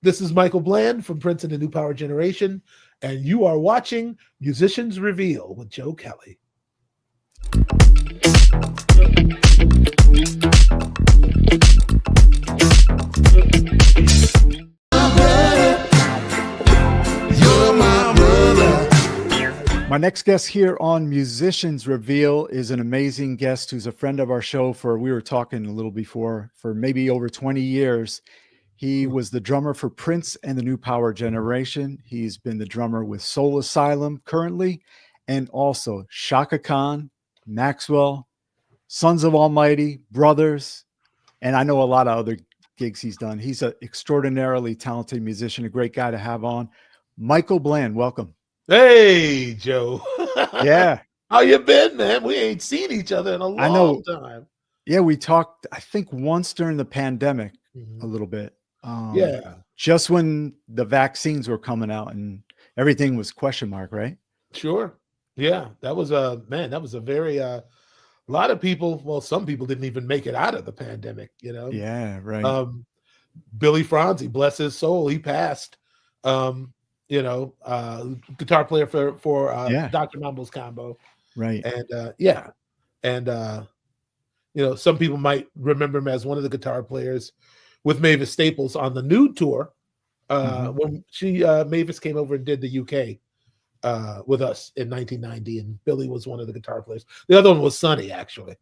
This is Michael Bland from Prince and the New Power Generation, and you are watching Musicians Reveal with Joe Kelley. My next guest here on Musicians Reveal is an amazing guest who's a friend of our show we were talking a little before, for maybe over 20 years. He was the drummer for Prince and the New Power Generation. He's been the drummer with Soul Asylum currently, and also Shaka Khan, Maxwell, Sons of Almighty, Brothers, and I know a lot of other gigs he's done. He's an extraordinarily talented musician, a great guy to have on. Michael Bland, welcome. Hey, Joe. Yeah. How you been, man? We ain't seen each other in a long time. Yeah, we talked, I think, once during the pandemic, a little bit. Yeah. Just when the vaccines were coming out and everything was question mark, right? Sure. Yeah. That was a very, a lot of people, well, some people didn't even make it out of the pandemic, you know? Yeah, right. Billy Franzi, bless his soul, he passed. Guitar player for Dr. Mambo's Combo. Right. And some people might remember him as one of the guitar players with Mavis Staples on the Nude tour. When Mavis came over and did the UK with us in 1990, and Billy was one of the guitar players. The other one was Sonny, actually.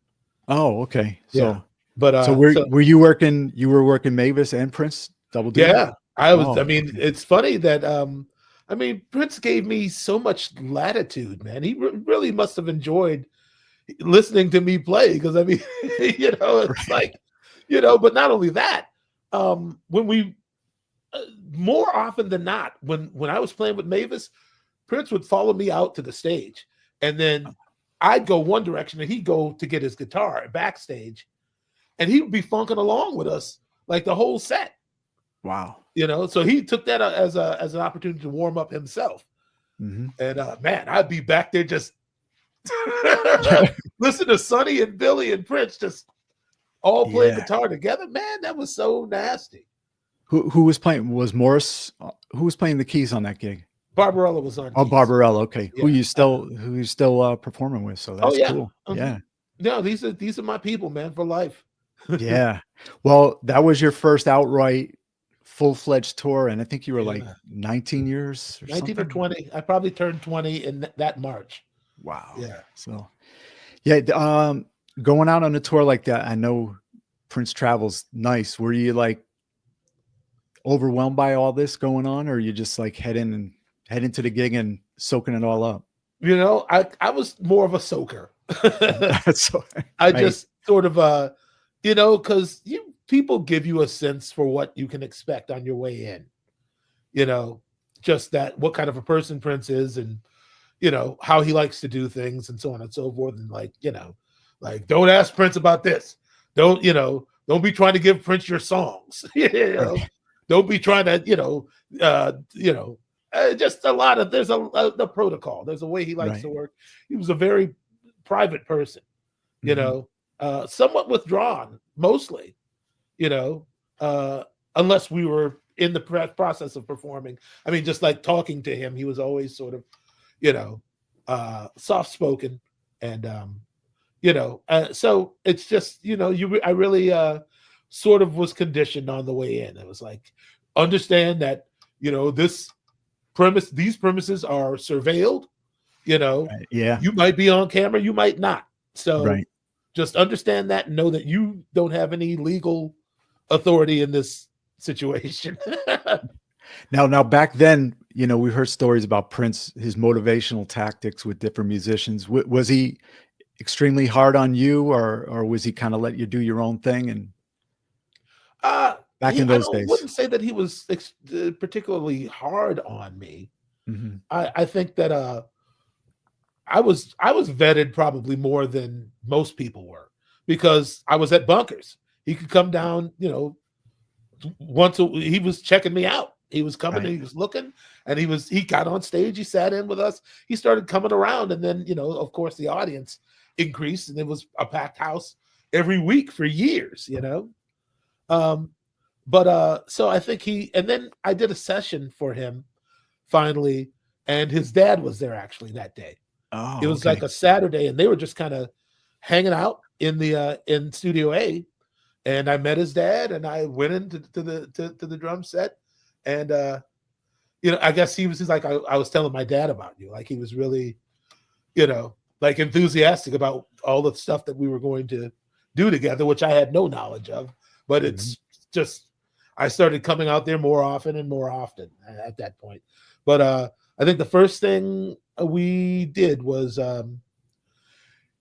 Oh, okay. So, yeah. But were you working? You were working Mavis and Prince double duty? Yeah, I was. I mean, it's funny that Prince gave me so much latitude, man. He really must have enjoyed listening to me play, because I mean, it's like, but not only that, when we more often than not, when I was playing with Mavis, Prince would follow me out to the stage, and then I'd go one direction and he'd go to get his guitar backstage, and he would be funking along with us like the whole set. Wow. So he took that as an opportunity to warm up himself. And man, I'd be back there just listen to Sonny and Billy and Prince just all play guitar together. Man, that was so nasty. Who was playing? Was Morris? Who was playing the keys on that gig? Barbarella was on. Oh, keys. Barbarella. Okay. Yeah. Who you still performing with? So that's cool. Yeah. No, these are my people, man, for life. Yeah. Well, that was your first outright full-fledged tour, and I think you were like 19 years or 19 something? or 20. I probably turned 20 in that March. Wow. Yeah. So going out on a tour like that, I know Prince travels nice. Were you like overwhelmed by all this going on, or you just like head into the gig and soaking it all up? I was more of a soaker. I just sort of because people give you a sense for what you can expect on your way in, just that, what kind of a person Prince is, and, how he likes to do things, and so on and so forth. And like, don't ask Prince about this. Don't be trying to give Prince your songs. Don't be trying to, just a lot of, there's the protocol. There's a way he likes to work. He was a very private person, somewhat withdrawn, mostly. Unless we were in the process of performing. I mean, just like talking to him, he was always sort of, soft-spoken, and, so it's just, I really sort of was conditioned on the way in. It was like, understand that, these premises are surveilled, you might be on camera, you might not. So just understand that and know that you don't have any legal authority in this situation. Now back then, we heard stories about Prince, his motivational tactics with different musicians. Was he extremely hard on you, or was he kind of let you do your own thing? And back in those days, I wouldn't say that he was particularly hard on me. I think that I was vetted probably more than most people were, because I was at bunkers. He could come down, he was checking me out. He was coming, and he was looking, and he got on stage. He sat in with us. He started coming around, and then, of course, the audience increased, and it was a packed house every week for years, but so I think and then I did a session for him finally, and his dad was there actually that day. It Oh, was like okay. a Saturday, and they were just kind of hanging out in Studio A, and I met his dad, and I went into the drum set, and I guess he's like, I was telling my dad about you, like he was really, like enthusiastic about all the stuff that we were going to do together, which I had no knowledge of, but it's just, I started coming out there more often and more often at that point. But I think the first thing we did was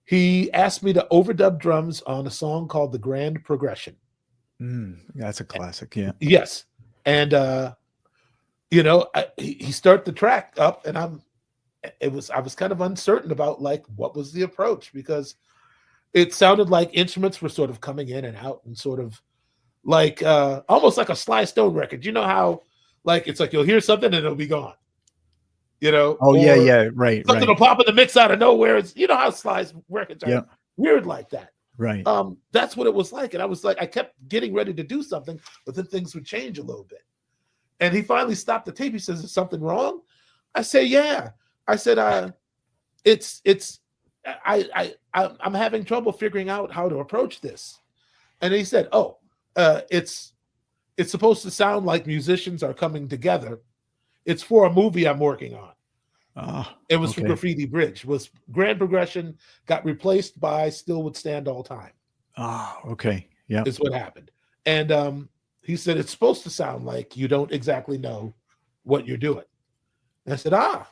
he asked me to overdub drums on a song called The Grand Progression. That's a classic. Yeah. Yes. And, he started the track up, and I was kind of uncertain about like what was the approach, because it sounded like instruments were sort of coming in and out, and sort of like almost like a Sly Stone record. You know how like it's like you'll hear something and it'll be gone, Oh, or yeah. Right. something will pop in the mix out of nowhere. It's, how Sly's records are weird like that. Right. That's what it was like. And I was like, I kept getting ready to do something, but then things would change a little bit. And he finally stopped the tape. He says, "Is something wrong?" I say, "Yeah." I said, I'm having trouble figuring out how to approach this." And he said, "Oh, it's supposed to sound like musicians are coming together. It's for a movie I'm working on." It was for Graffiti Bridge. Was Grand Progression got replaced by Still Would Stand All Time. Okay. Yeah. Is what happened. And he said, "It's supposed to sound like you don't exactly know what you're doing." And I said, wow.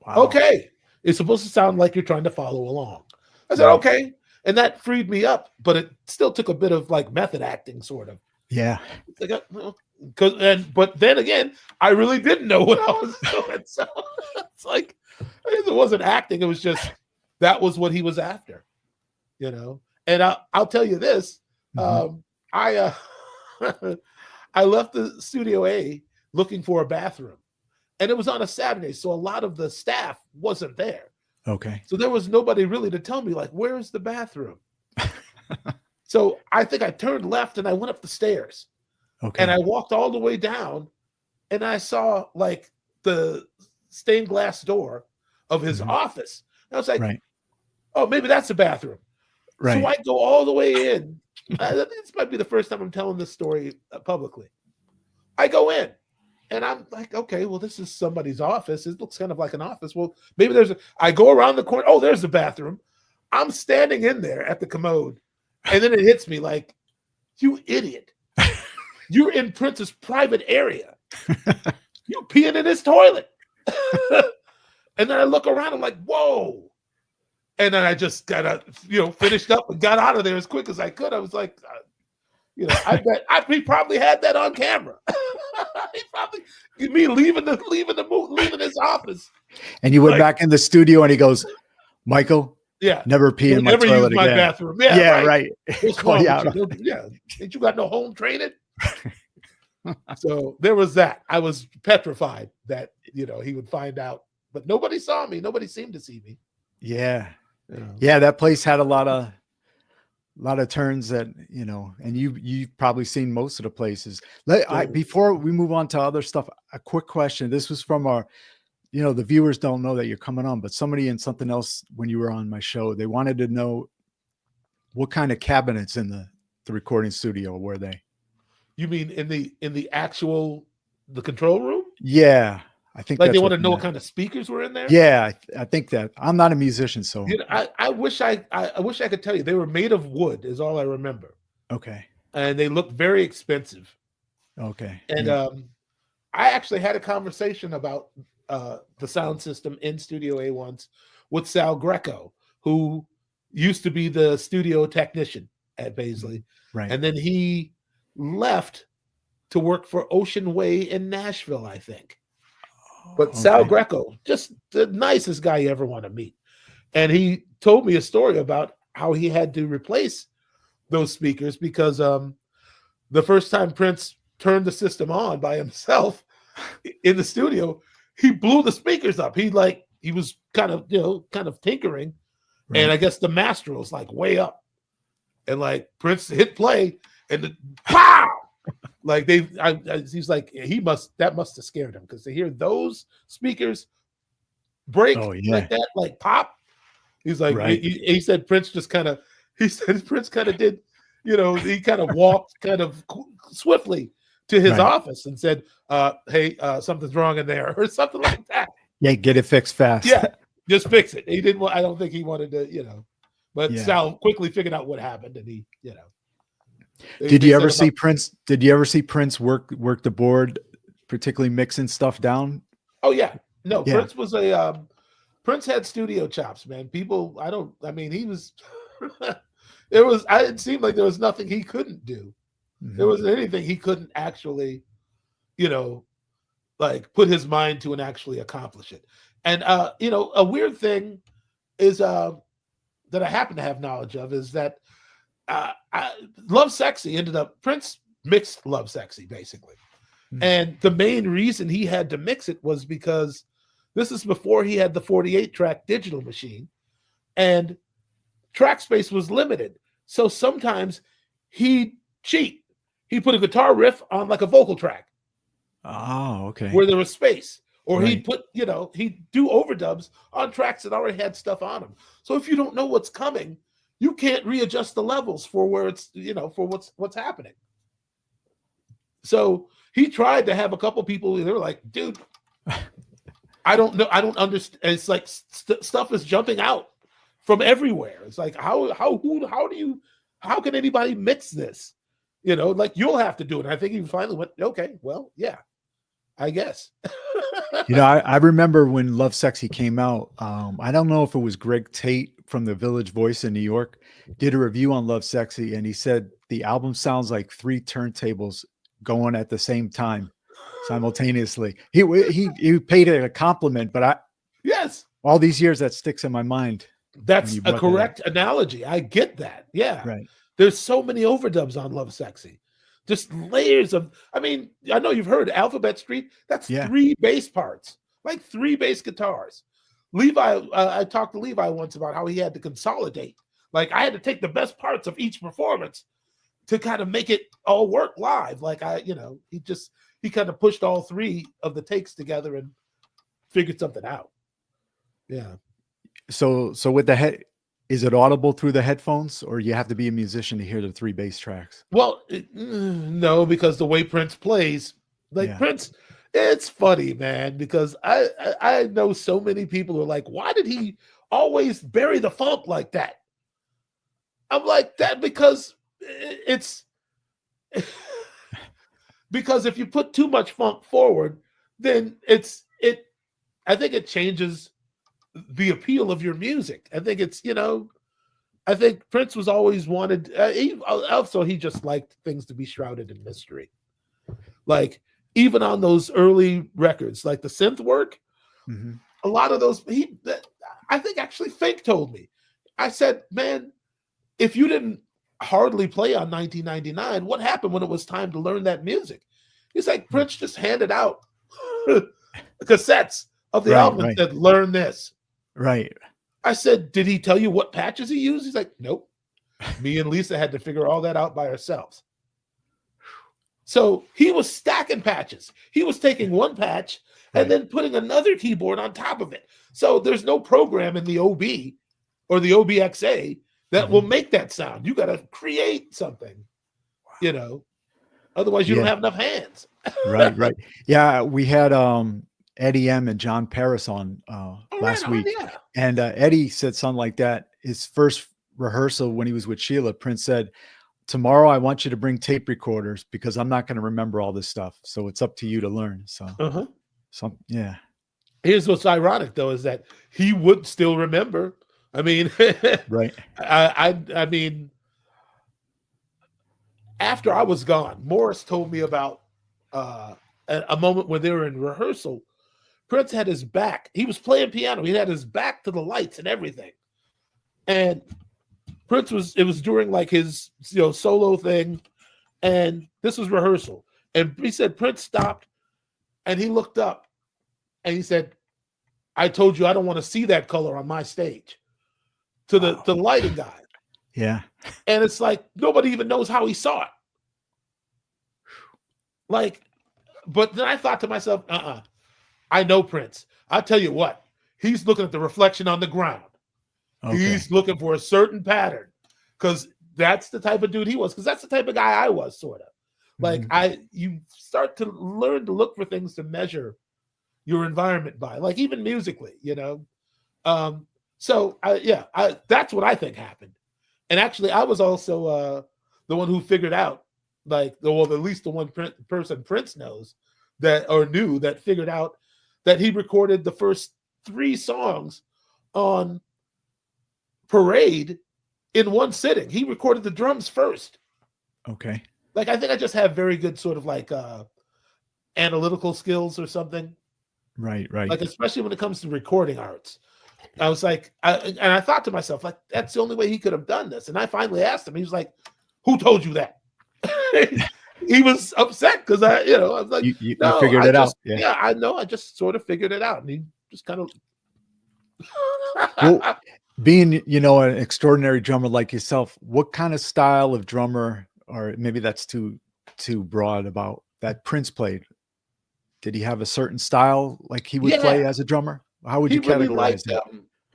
Okay. It's supposed to sound like you're trying to follow along. I said, okay. And that freed me up, but it still took a bit of like method acting, sort of. Yeah. But then again, I really didn't know what I was doing. So it's like, it wasn't acting. It was just, that was what he was after, And I'll tell you this. I left the Studio A looking for a bathroom, and it was on a Saturday, so a lot of the staff wasn't there. Okay. So there was nobody really to tell me, like, where's the bathroom? So I think I turned left and I went up the stairs. Okay. And I walked all the way down, and I saw like the stained glass door of his office. And I was like, oh, maybe that's a bathroom. Right. So I go all the way in. I think this might be the first time I'm telling this story publicly. I go in, and I'm like, okay, well, this is somebody's office. It looks kind of like an office. Well, maybe I go around the corner. Oh, there's the bathroom. I'm standing in there at the commode, and then it hits me like, you idiot. You're in Prince's private area. You're peeing in his toilet. And then I look around, I'm like, whoa. And then I just got finished up and got out of there as quick as I could. I was like, I bet he probably had that on camera. He probably me leaving his office. And you went back in the studio, and he goes, "Michael, never pee in my toilet again. Bathroom. Yeah, right. What's wrong with you? Ain't you got no home training?" So there was that. I was petrified that he would find out, but nobody saw me. Nobody seemed to see me. Yeah. That place had a lot of turns that, and you've probably seen most of the places. Before we move on to other stuff, a quick question. This was from our, the viewers don't know that you're coming on, but somebody in something else when you were on my show, they wanted to know what kind of cabinets in the recording studio were they? You mean in the actual control room? Yeah. I think like they want to know what kind of speakers were in there. Yeah, I think that. I'm not a musician, so I wish I could tell you. They were made of wood, is all I remember. Okay. And they looked very expensive. Okay. And I actually had a conversation about the sound system in Studio A once with Sal Greco, who used to be the studio technician at Baisley. Right. And then he left to work for Ocean Way in Nashville, I think. But Sal Greco, just the nicest guy you ever want to meet. And he told me a story about how he had to replace those speakers because the first time Prince turned the system on by himself in the studio, he blew the speakers up. He was kind of tinkering. Right. And I guess the master was like way up. And like Prince hit play and pow! Like he's like that must have scared him because to hear those speakers break Oh yeah. like that, like pop. He's like Right. he said Prince just kind of he said Prince kind of did, he kind of walked kind of swiftly to his Right. office and said, "Hey, something's wrong in there," or something like that. Yeah, get it fixed fast. Yeah, just fix it. He didn't. I don't think he wanted to, But Yeah. Sal quickly figured out what happened, and he, Did they you said ever see about. Prince? Did you ever see Prince work the board, particularly mixing stuff down? Oh yeah, no. Yeah. Prince was Prince had studio chops, man. People, I don't. I mean, he was. It was. It seemed like there was nothing he couldn't do. There Mhm. wasn't anything he couldn't actually, you know, like put his mind to and actually accomplish it. And a weird thing is that I happen to have knowledge of is that Love Sexy ended up Prince mixed Love Sexy basically. Mm. And the main reason he had to mix it was because this is before he had the 48 track digital machine and track space was limited. So sometimes he'd cheat. He'd put a guitar riff on like a vocal track Oh, okay. where there was space. Or he'd Right. put, he'd do overdubs on tracks that already had stuff on them. So if you don't know what's coming, you can't readjust the levels for where it's, for what's happening. So he tried to have a couple people, they were like, dude, I don't know. I don't understand. It's like stuff is jumping out from everywhere. It's like, how can anybody mix this? Like you'll have to do it. And I think he finally went, okay, well, yeah, I guess. I remember when Love Sexy came out. I don't know if it was Greg Tate from the Village Voice in New York did a review on Love Sexy, and he said the album sounds like 3 turntables going at the same time, simultaneously. He paid it a compliment, but Yes, all these years that sticks in my mind when that's you a brought that up. correct analogy. I get that. Yeah. Right. There's so many overdubs on Love Sexy. Just layers of, I mean, I know you've heard Alphabet Street. That's Yeah. 3 bass parts, like 3 bass guitars. Levi, I talked to Levi once about how he had to consolidate. Like I had to take the best parts of each performance to kind of make it all work live. Like he kind of pushed all 3 of the takes together and figured something out. Yeah. So with the head, is it audible through the headphones, or you have to be a musician to hear the 3 bass tracks? Well, no, because the way Prince plays, like Yeah. Prince, it's funny, man, because I know so many people who are like, why did he always bury the funk like that? I'm like that because it's because if you put too much funk forward, then I think it changes the appeal of your music. I think it's, I think Prince was always wanted. He just liked things to be shrouded in mystery. Like even on those early records, like the synth work, Mhm. a lot of those. I think actually Fink told me. I said, man, if you didn't hardly play on 1999, what happened when it was time to learn that music? He's like, Prince just handed out cassettes of the album and said, learn this. Right. I said, did he tell you what patches he used? He's like, nope. Me and Lisa had to figure all that out by ourselves. So he was stacking patches. He was taking one patch and then putting another keyboard on top of it. So there's no program in the OB or the OBXA that will make that sound. You got to create something, otherwise you don't have enough hands. Right. Yeah, we had Eddie M and John Paris on last week. Yeah. And Eddie said something like that. His first rehearsal when he was with Sheila, Prince said, tomorrow I want you to bring tape recorders because I'm not going to remember all this stuff. So it's up to you to learn. So, yeah. Here's what's ironic though, is that he would still remember. I mean, right. I mean, after I was gone, Morris told me about a moment when they were in rehearsal. Prince had his back. He was playing piano. He had his back to the lights and everything. And it was during like his solo thing. And this was rehearsal. And he said Prince stopped and he looked up and he said, I told you I don't want to see that color on my stage, to the lighting guy. Yeah. And it's like nobody even knows how he saw it. like, but then I thought to myself, I know Prince. I'll tell you what, he's looking at the reflection on the ground. Okay. He's looking for a certain pattern because that's the type of dude he was. Because that's the type of guy I was, sort of. Like you start to learn to look for things to measure your environment by, like even musically, you know. So that's what I think happened. And actually, I was also the one who figured out, like, well, at least the one person Prince knows that, or knew that, figured out that he recorded the first 3 songs on Parade in one sitting. He recorded the drums first. Okay. Like, I think I just have very good sort of like analytical skills or something. Right. Like, especially when it comes to recording arts. I was like, I thought to myself, like, that's the only way he could have done this. And I finally asked him. He was like, "Who told you that?" He was upset because I was like, you "No, figured it out." Yeah, I know. I just sort of figured it out." And he just kind of. Well, being, an extraordinary drummer like yourself, what kind of style of drummer, or maybe that's too broad, about that Prince played? Did he have a certain style like he would play as a drummer? How would you really categorize that?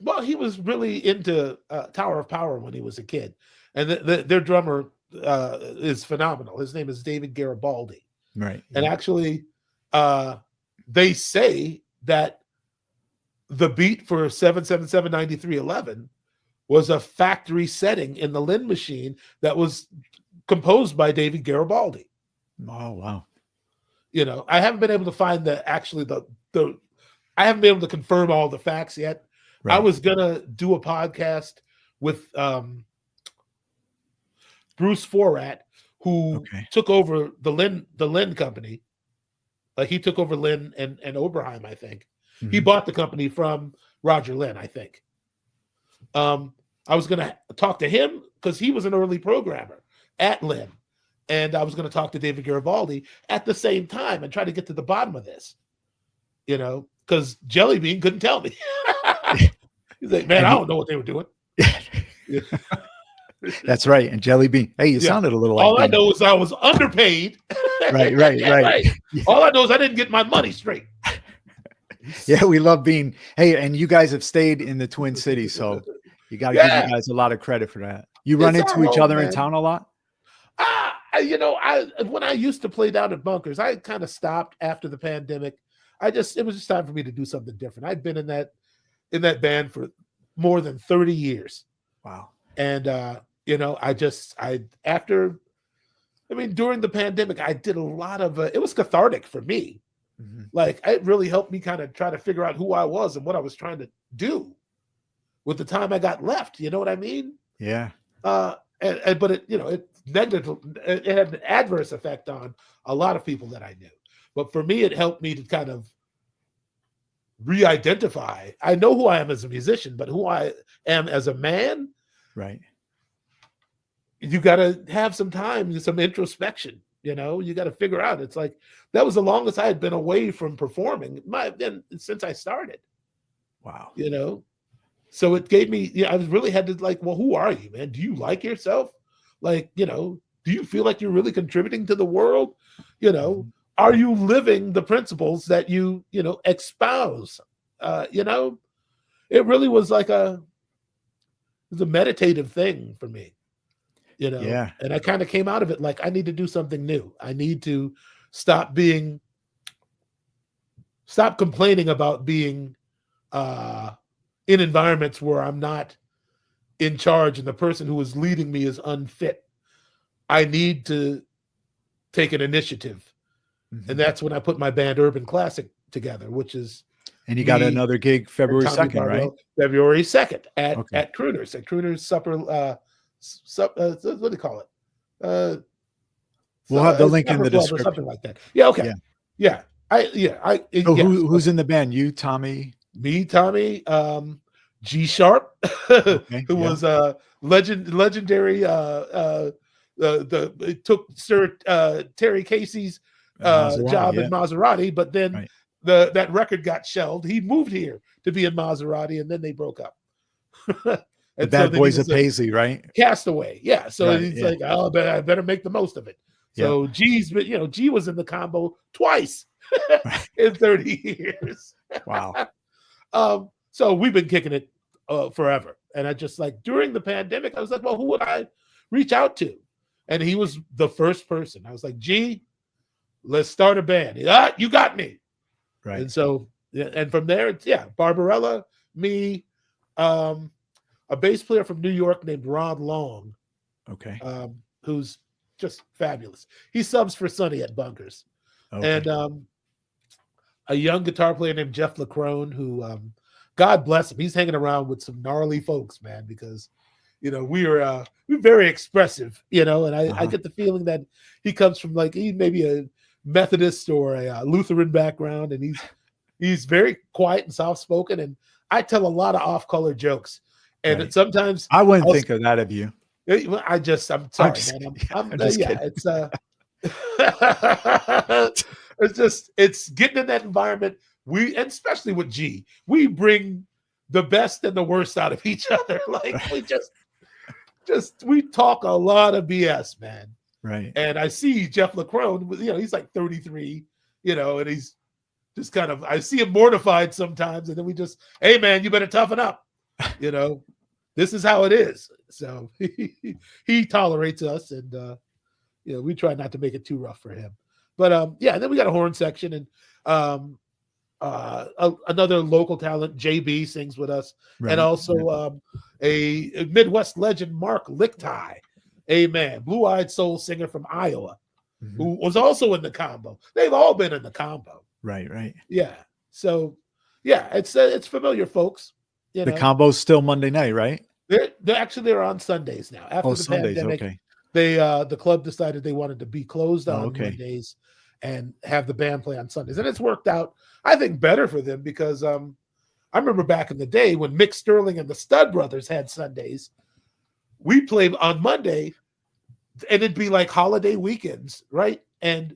Well, he was really into Tower of Power when he was a kid, and their drummer is phenomenal. His name is David Garibaldi. Right. And actually, they say that the beat for 7779311 was a factory setting in the Lynn machine that was composed by David Garibaldi. Oh, wow. I haven't been able to find the I haven't been able to confirm all the facts yet. Right. I was gonna do a podcast with Bruce Forat, who took over the Lynn company. Like, he took over Lynn and Oberheim, I think. Mm-hmm. He bought the company from Roger Lynn, I think. I was going to talk to him because he was an early programmer at Lynn. And I was going to talk to David Garibaldi at the same time and try to get to the bottom of this, because Jelly Bean couldn't tell me. He's like, "Man, I don't know what they were doing." That's right. And Jelly Bean, hey, you sounded a little like all I know is I was underpaid. Right. All I know is I didn't get my money straight. Yeah, we love Bean. Hey, and you guys have stayed in the Twin Cities, so you got to give you guys a lot of credit for that. You run into each other in town a lot? When I used to play down at Bunkers, I kind of stopped after the pandemic. It was just time for me to do something different. I'd been in that band for more than 30 years. Wow. And during the pandemic, I did a lot of it was cathartic for me. Mm-hmm. Like, it really helped me kind of try to figure out who I was and what I was trying to do with the time I got left. You know what I mean? Yeah. But it had an adverse effect on a lot of people that I knew. But for me, it helped me to kind of re-identify. I know who I am as a musician, but who I am as a man, right? You got to have some time, some introspection. You got to figure out. It's like, that was the longest I had been away from performing since I started. Wow. So it gave me, I really had to, like, well, who are you, man? Do you like yourself? Like, do you feel like you're really contributing to the world? Are you living the principles that you espouse? It really was like a meditative thing for me, Yeah. And I kind of came out of it like, I need to do something new. I need to stop complaining about being in environments where I'm not in charge and the person who is leading me is unfit. I need to take an initiative. Mm-hmm. And that's when I put my band Urban Classic together, which is. And you got another gig February 2nd, right? February 2nd at Crooners. At Crooners Supper, what do you call it? We'll have the link in the description. Or something like that. Yeah, okay. Yeah. Who's in the band? You, Tommy? Me, Tommy, G Sharp, who was legendary. It took Sir Terry Casey's job in Maserati, but then that record got shelved. He moved here to be in Maserati, and then they broke up. The Bad Boys of Paisley, right? Castaway, yeah. So he's like, "Oh, I better make the most of it." So G's, but G was in the combo twice in 30 years. Wow. So we've been kicking it forever. And I just like during the pandemic, I was like, well, who would I reach out to? And he was the first person. I was like, G, let's start a band. You got me. Right. And so, and from there, it's Barbarella, me, a bass player from New York named Ron Long. Okay. Who's just fabulous. He subs for Sonny at Bunkers. Okay. And a young guitar player named Jeff Lacrone, who God bless him. He's hanging around with some gnarly folks, man, because we're very expressive, and I get the feeling that he comes from he maybe a Methodist or a Lutheran background, and he's very quiet and soft spoken, and I tell a lot of off color jokes, and sometimes I wouldn't think of that of you. I'm sorry, man. I'm just kidding. It's getting in that environment. And especially with G, we bring the best and the worst out of each other. We talk a lot of BS, man. Right. And I see Jeff Lacrone, he's like 33, and he's just kind of, I see him mortified sometimes. And then we just, hey man, you better toughen up. This is how it is. So he tolerates us, and we try not to make it too rough for him. But and then we got a horn section, and another local talent, JB, sings with us, and also a Midwest legend, Mark Lichtai, blue-eyed soul singer from Iowa, who was also in the combo. They've all been in the combo. Right. Yeah. So it's familiar folks. The combo's still Monday night, right? They're on Sundays now. After the pandemic, okay. The club decided they wanted to be closed on Mondays and have the band play on Sundays. And it's worked out, I think, better for them because I remember back in the day when Mick Sterling and the Stud Brothers had Sundays, we played on Monday and it'd be like holiday weekends, right? And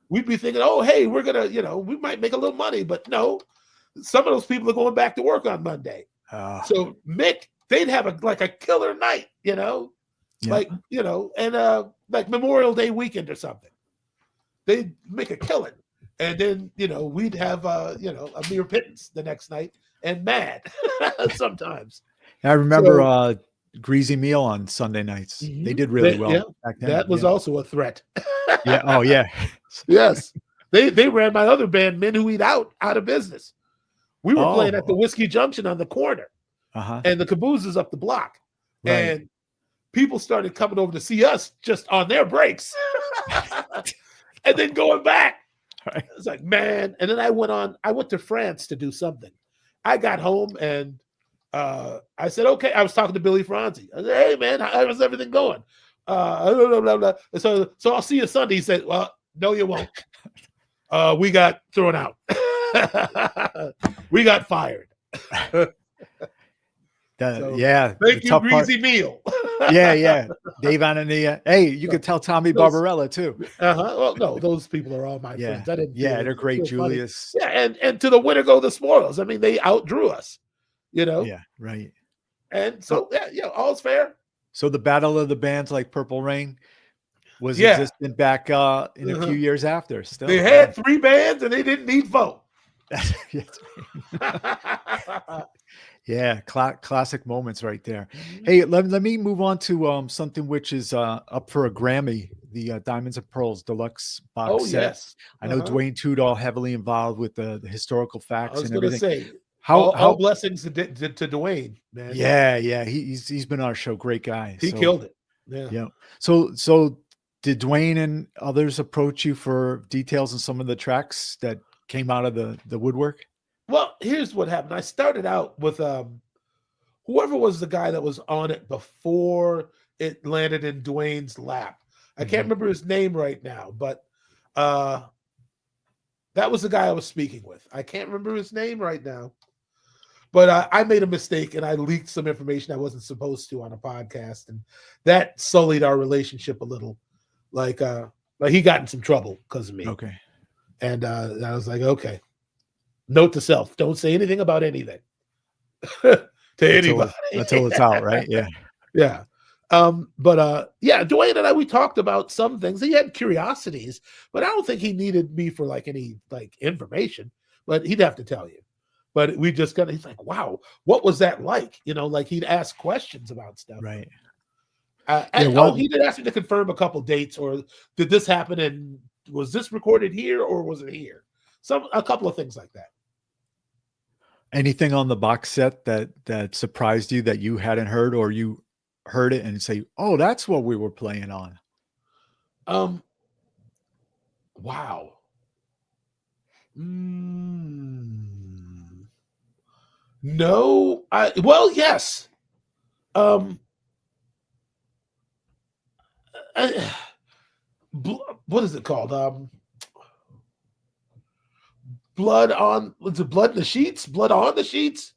we'd be thinking, oh, hey, we're going to, we might make a little money, but no, some of those people are going back to work on Monday. So Mick, they'd have a killer night, and like Memorial Day weekend or something. They'd make a killing. And then, we'd have, a mere pittance the next night and mad sometimes. I remember Greasy Meal on Sunday nights. They did really well back then. That was also a threat. Yeah. Oh, yeah. Yes. They ran my other band, Men Who Eat Out of business. We were playing at the Whiskey Junction on the corner. And the Caboose is up the block. Right. And people started coming over to see us just on their breaks. And then going back. Right. It's like, man. And then I went to France to do something. I got home and I said, okay. I was talking to Billy Franzi. I said, hey, man, how's everything going? Blah, blah, blah. So I'll see you Sunday. He said, well, no, you won't. We got thrown out. We got fired. Thank you, Greasy Meal. Yeah. Dave Anania. Hey, you could tell Tommy Barbarella too. Well, no, those people are all my friends. They're great, Julius. Funny. Yeah, and to the winner go the spoils. I mean, they outdrew us. Yeah, right. And so all's fair. So the battle of the bands like Purple Rain was existent back in a few years after. Still, they had 3 bands and they didn't need 4. Yeah, classic moments right there. Hey, let me move on to something which is up for a Grammy, the Diamonds and Pearls Deluxe box set. Yes. I know Dwayne Tudor heavily involved with the historical facts and everything. I was going to say, how blessings to Dwayne, man. Yeah, he's been on our show. Great guy. He killed it. Yeah. So did Dwayne and others approach you for details on some of the tracks that came out of the woodwork? Well, here's what happened. I started out with whoever was the guy that was on it before it landed in Dwayne's lap. I can't remember his name right now, but that was the guy I was speaking with. I can't remember his name right now, but I made a mistake and I leaked some information I wasn't supposed to on a podcast, and that sullied our relationship a little. Like he got in some trouble because of me. Okay. And I was like, okay. Note to self: don't say anything about anything to anybody until it's out, right? Yeah. Yeah, Dwayne and I, we talked about some things. He had curiosities, but I don't think he needed me for like any like information, but he'd have to tell you. But we just kind of, he's like, wow, what was that like? You know, like he'd ask questions about stuff. Right. Yeah. And, oh, he did ask me to confirm a couple dates, or did this happen and was this recorded here or was it here? A couple of things like that. Anything on the box set that surprised you that you hadn't heard, or you heard it and say, "Oh, that's what we were playing on"? Wow. No, well, yes. I, what is it called? Blood on, was it Blood in the Sheets? Blood on the Sheets?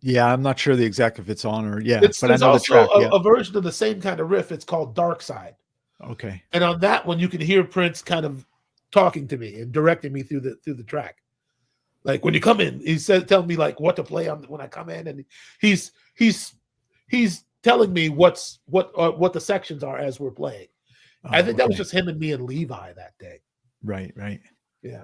Yeah, I'm not sure the exact if it's on or but I There's know the also track. Yeah. a version of the same kind of riff. It's called Dark Side. Okay. And on that one, you can hear Prince kind of talking to me and directing me through the track. Like when you come in, he said, telling me like what to play on when I come in, and he's telling me what the sections are as we're playing. I think that was just him and me and Levi that day. Right. Yeah.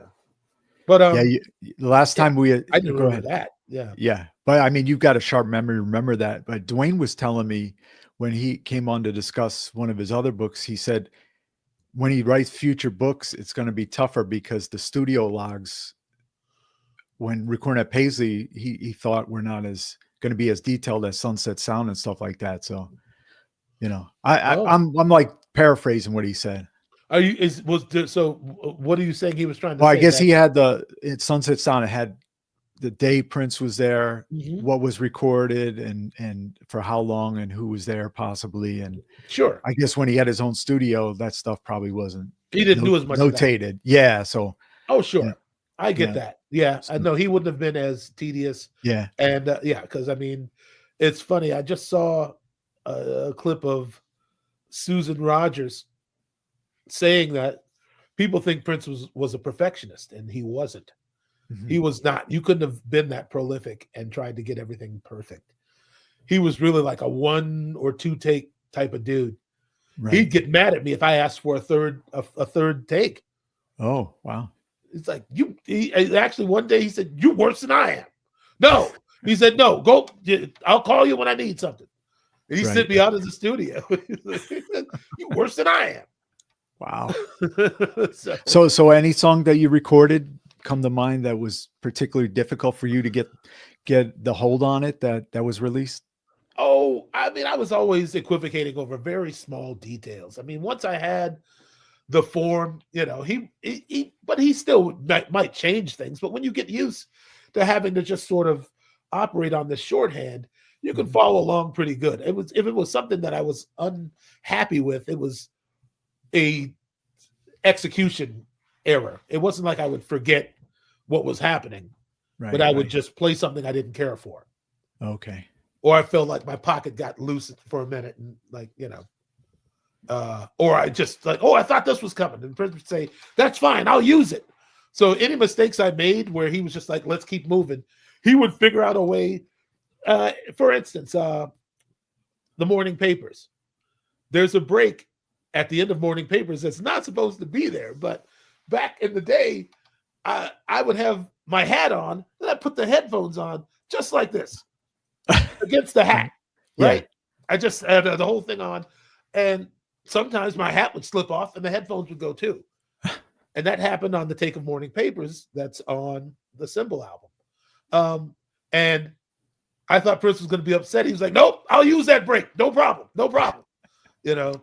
But the last time I didn't remember that. Yeah. But I mean, you've got a sharp memory to remember that. But Dwayne was telling me when he came on to discuss one of his other books, he said when he writes future books, it's going to be tougher because the studio logs when recording at Paisley, he thought were not as going to be as detailed as Sunset Sound and stuff like that. So, you know, I'm like paraphrasing what he said. So what are you saying he was trying to say? Well, I guess he had Sunset Sound. It had the day Prince was there, what was recorded, and for how long, and who was there possibly. And sure, I guess when he had his own studio, that stuff probably wasn't. He didn't do as much notated. Yeah. So. Oh, sure. Yeah. I get that. Yeah. I know he wouldn't have been as tedious. Yeah. And because I mean, it's funny. I just saw a clip of Susan Rogers saying that people think Prince was a perfectionist, and he wasn't. He was not. You couldn't have been that prolific and tried to get everything perfect. He was really like a 1 or 2 take type of dude. Right. He'd get mad at me if I asked for a third take. Oh, wow. It's like actually one day he said, "You're worse than I am." No, he said, "No, go. I'll call you when I need something." And he sent me out of the studio. You're worse than I am. Wow. So any song that you recorded come to mind that was particularly difficult for you to get the hold on it that was released? Oh, I mean, I was always equivocating over very small details. I mean, once I had the form, you know, but he still might change things. But when you get used to having to just sort of operate on the shorthand, you can follow along pretty good. If it was something that I was unhappy with, it was a execution error. It wasn't like I would forget what was happening, but I would just play something I didn't care for. Okay. Or I felt like my pocket got loose for a minute, and like, you know, or I just like, oh, I thought this was coming. And Prince would say, "That's fine, I'll use it." So any mistakes I made where he was just like, "Let's keep moving," he would figure out a way. For instance, the morning papers. There's a break at the end of morning papers that's not supposed to be there. But back in the day, I would have my hat on, and I put the headphones on just like this against the hat, right? I just had the whole thing on, and sometimes my hat would slip off and the headphones would go too. And that happened on the take of Morning Papers that's on the Symbol album. And I thought Prince was going to be upset. He was like, "Nope, I'll use that break. No problem. You know.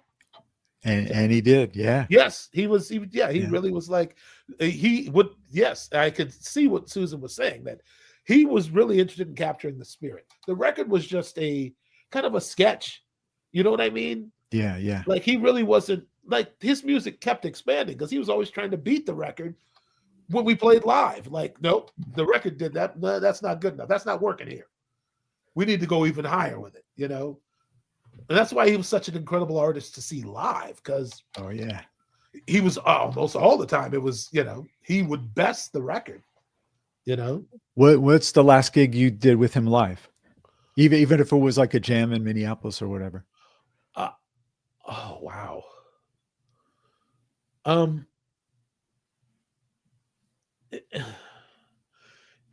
And he did, yeah. Yes, he really was like, he would. Yes, I could see what Susan was saying, that he was really interested in capturing the spirit. The record was just a kind of a sketch. You know what I mean? Yeah. Like he really wasn't, like his music kept expanding because he was always trying to beat the record when we played live. Like, nope, the record did that. No, that's not good enough. That's not working here. We need to go even higher with it, you know? And that's why he was such an incredible artist to see live, because he was almost all the time. It was, you know, he would best the record, you know? What's the last gig you did with him live? Even if it was like a jam in Minneapolis or whatever. Oh wow. Um, it,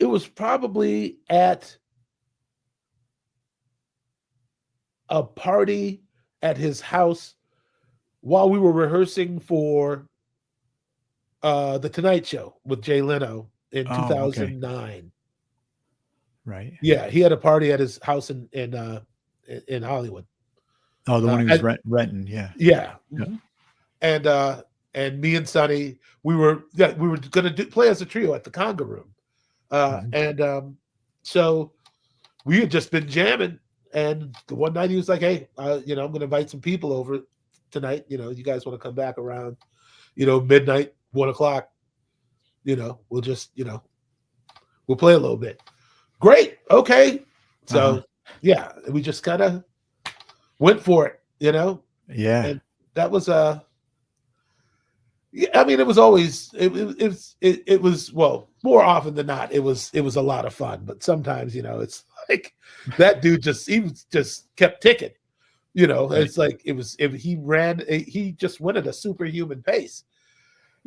it was probably at a party at his house while we were rehearsing for the Tonight Show with Jay Leno in Oh, okay. 2009. Right. Yeah, he had a party at his house in Hollywood. Oh, the one he was And renting. Yeah. yeah, Yeah. mhm. And me and Sonny, we were gonna play as a trio at the Conga Room, Mhm. and so we had just been jamming. And the one night he was like, "Hey, I'm gonna invite some people over tonight. You guys want to come back around, midnight, 1 o'clock? We'll just, we'll play a little bit." Great, okay. Uh-huh. So yeah, we just kind of went for it. Yeah. And that was yeah, I mean, it was always it was, well, more often than not, it was a lot of fun. But sometimes, it's like that dude just kept ticking. Right. It's like he just went at a superhuman pace.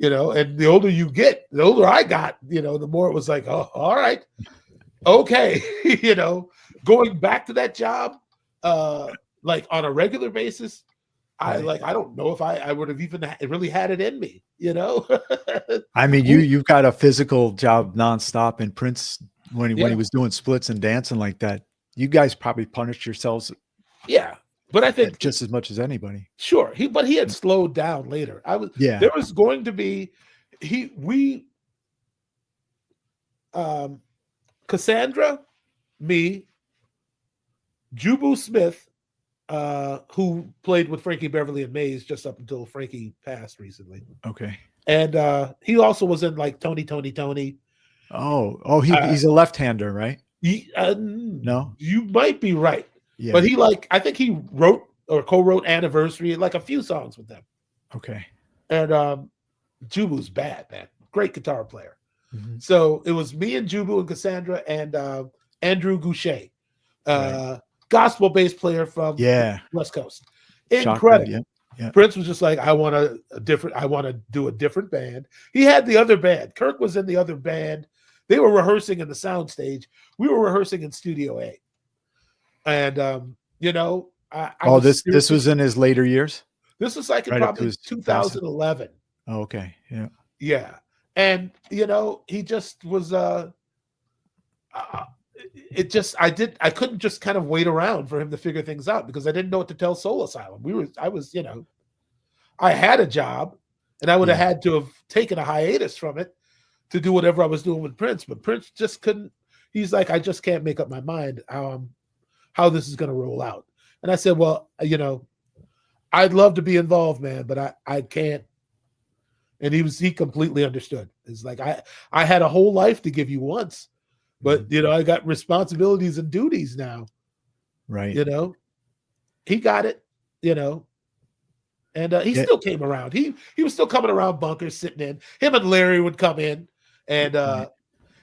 And the older you get, the older I got, the more it was like, oh, all right, okay, going back to that job, like on a regular basis. Right. I don't know if I would have even really had it in me. I mean, We you've got a physical job nonstop, and Prince, when he Yeah, was doing splits and dancing like that, you guys probably punished yourselves yeah, but I think just as much as anybody. sure he had slowed down later. Yeah. There was going to be he we um Cassandra, me, Jubu Smith, who played with Frankie Beverly and Mays just up until Frankie passed recently. Okay. And he also was in like Tony. Oh, Uh, he's a left-hander, right? No? you might be right, but Yeah. I think he wrote or co-wrote Anniversary, like a few songs with them. Okay. And Jubu's bad, man. Great guitar player. Mhm. So it was me and Jubu and Cassandra and Andrew Goucher, Right. gospel bass player from Yeah. West Coast. Shotgun. Incredible. Yeah. Yeah. Prince was just like, I want to do a different band. He had the other band. Kirk was in the other band. They were rehearsing in the sound stage. We were rehearsing in Studio A. And I Oh, was this seriously, was in his later years? this was like in Right up to probably his passing? 2011. Oh, okay. Yeah. Yeah. And he just was uh, I couldn't just kind of wait around for him to figure things out because I didn't know what to tell Soul Asylum. I had a job and I would have Yeah. had to have taken a hiatus from it to do whatever I was doing with Prince, but Prince just couldn't. He's like, I just can't make up my mind how this is going to roll out. And I said, well, I'd love to be involved, man, but I can't. And he completely understood. It's like I had a whole life to give you once, but Mhm. I got responsibilities and duties now. Right. You know, he got it. You know, and he Yeah. still came around. He was still coming around bunkers, sitting in. Him and Larry would come in, and Right.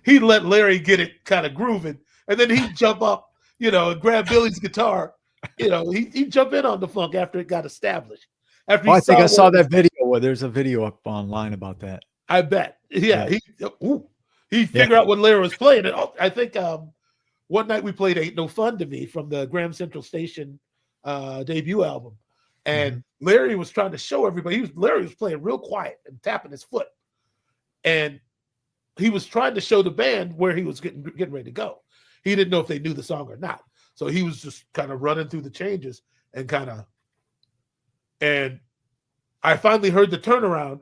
he'd let Larry get it kind of grooving, and then he'd jump up, and grab Billy's guitar. He'd jump in on the funk after it got established. After Oh, he I think saw I what saw it was, that video. Well, there's a video up online about that. I bet. Yeah, Yeah. he'd Yeah. figure out what Larry was playing. And I think one night we played "Ain't No Fun to Me" from the Graham Central Station debut album, and Mhm. Larry was trying to show everybody. Larry was playing real quiet and tapping his foot, and he was trying to show the band where he was getting ready to go. He didn't know if they knew the song or not, so he was just kind of running through the changes and and I finally heard the turnaround,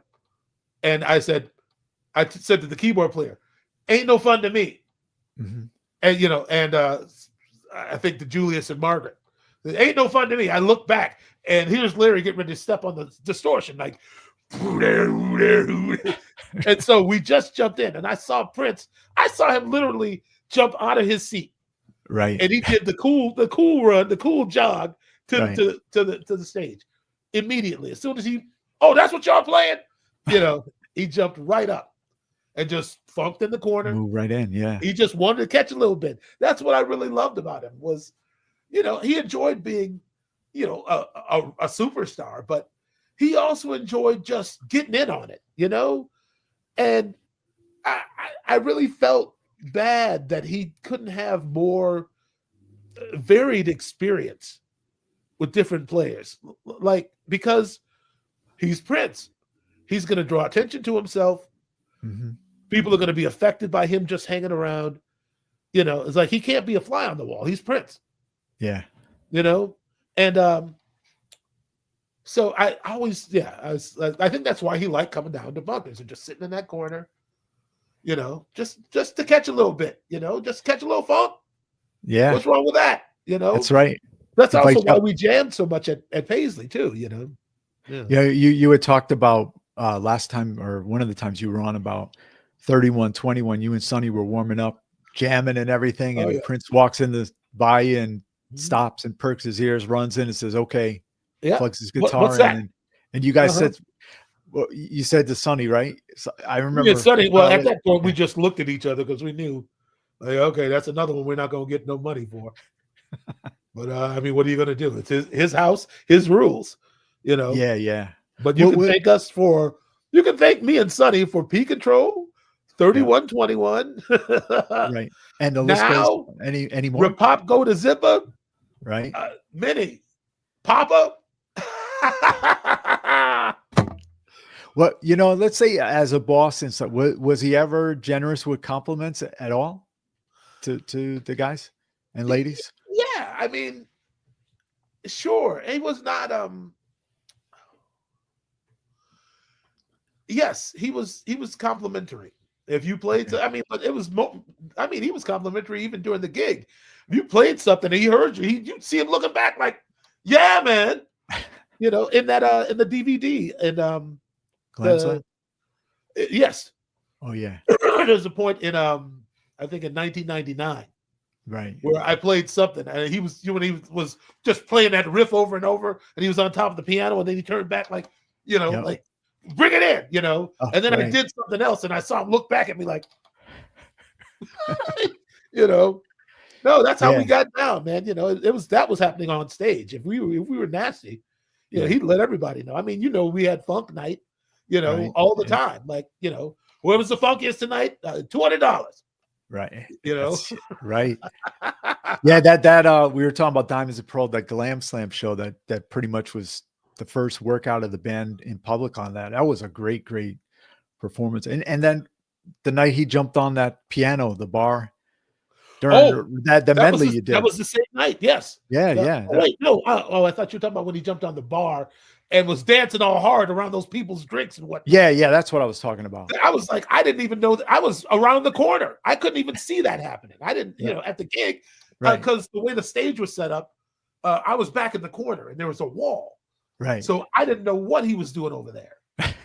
and I said to the keyboard player, "Ain't no fun to me," Mhm. and I think to Julius and Margaret, "It ain't no fun to me." I look back, and here's Larry getting ready to step on the distortion, like. And so we just jumped in, and I saw Prince. I saw him literally jump out of his seat, Right. and he did the cool run, the cool jog Right. to the stage immediately. As soon as oh, that's what y'all playing, he jumped right up and just funked in the corner. Move right in. Yeah. He just wanted to catch a little bit. That's what I really loved about him was, he enjoyed being a superstar, but he also enjoyed just getting in on it, and I really felt bad that he couldn't have more varied experience with different players, like because he's Prince, he's going to draw attention to himself. Mm-hmm. People are going to be affected by him just hanging around. It's like he can't be a fly on the wall. He's Prince. Yeah. And so I always, I think that's why he liked coming down to Bunkers and just sitting in that corner, just to catch a little bit, just catch a little funk. Yeah. What's wrong with that? That's right. That's also Invite why you- we jammed so much at Paisley too, Yeah. You had talked about last time, or one of the times you were on, about 3121. You and Sonny were warming up, jamming and everything, Oh, and yeah. Prince walks in by you and Mhm. stops and perks his ears, runs in and says, "Okay," Yeah. plugs his What's guitar that? in, and you guys Uh-huh. said, well, you said to Sonny, right? So I Me remember. and Sonny, well, at that point, we just looked at each other because we knew, like, okay, that's another one we're not going to get no money for. But I mean, what are you going to do? It's his house, his rules, Yeah, yeah. But you can thank me and Sonny for P Control, 3121. Right. And the list goes Now, any more? Pop go to Zipper, Right. Mini, Papa. Well, let's say as a boss and stuff, was he ever generous with compliments at all to the guys and ladies? Yeah, I mean, sure. He was not yes, he was complimentary. If you played, I mean, but it was he was complimentary even during the gig. If you played something and he heard you, you'd see him looking back like, yeah, man. In that in the DVD and Glam Slam? yes. Oh yeah. There's a point in I think in 1999. Right. Where I played something and he was just playing that riff over and over and he was on top of the piano and then he turned back like, like bring it in, and then I did something else and I saw him look back at me like, no, that's how we got down, man. That was happening on stage. If we were nasty, he'd let everybody know. I mean, we had funk night, all the time. Like, whoever's the funkiest tonight, $200. Right. That's right. Yeah, that we were talking about Diamonds of Pearl, that Glam Slam show that pretty much was the first workout of the band in public on that. That was a great performance. And then the night he jumped on that piano, the bar during the medley you did. That was the same night. Yes. Yeah. Wait, no. I thought you were talking about when he jumped on the bar and was dancing all hard around those people's drinks and whatnot. Yeah. That's what I was talking about. I was like, I didn't even know that I was around the corner. I couldn't even see that happening. I didn't, at the gig, because the way the stage was set up, I was back in the corner and there was a wall. Right. So I didn't know what he was doing over there,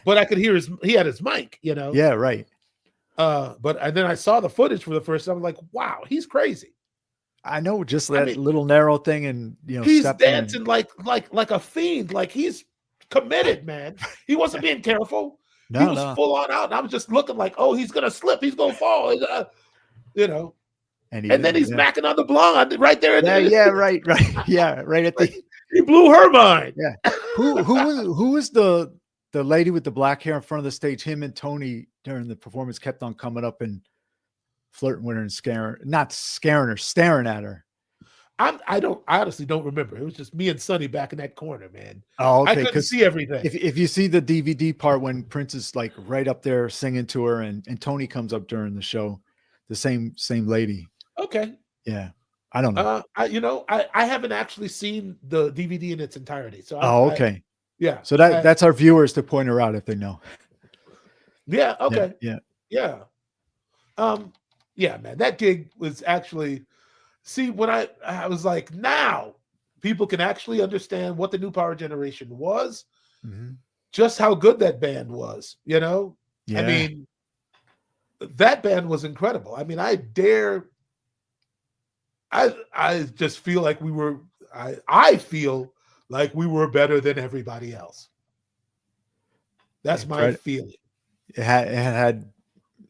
but I could hear he had his mic, Yeah, right. And then I saw the footage for the first time. I'm like, wow, he's crazy. I know, just that little narrow thing, and he's dancing like a fiend, like he's committed, man. He wasn't being careful. He was full on out, and I was just looking like, oh, he's gonna slip, he's gonna fall, And then he's macking on the blonde right there. Right. Yeah, right at the. He blew her mind. Yeah. Who was the lady with the black hair in front of the stage? Him and Tony during the performance kept on coming up and flirting with her and staring at her. I honestly don't remember. It was just me and Sonny back in that corner, man. Oh, okay. I couldn't see everything. If you see the DVD part when Prince is like right up there singing to her and Tony comes up during the show, the same lady. Okay. Yeah. I don't know. I haven't actually seen the DVD in its entirety. So okay. Yeah. So that's our viewers to point her out if they know. Yeah. Okay. Yeah. Yeah. Yeah, man. That gig was actually. See, when I was like, now people can actually understand what the New Power Generation was, just how good that band was. Yeah. I mean, that band was incredible. I mean, I just feel like we were. I feel like we were better than everybody else. That's my feeling. It had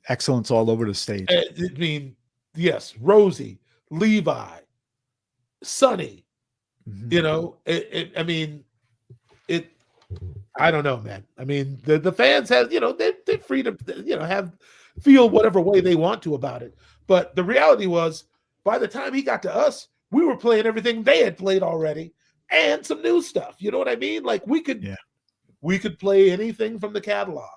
excellence all over the stage. I mean, yes, Rosie, Levi, Sonny, You know, I mean, it. I don't know, man. I mean, the fans have, you know, they're free to, you know, feel whatever way they want to about it. But the reality was, by the time he got to us, we were playing everything they had played already and some new stuff. You know what I mean? Like we could play anything from the catalog.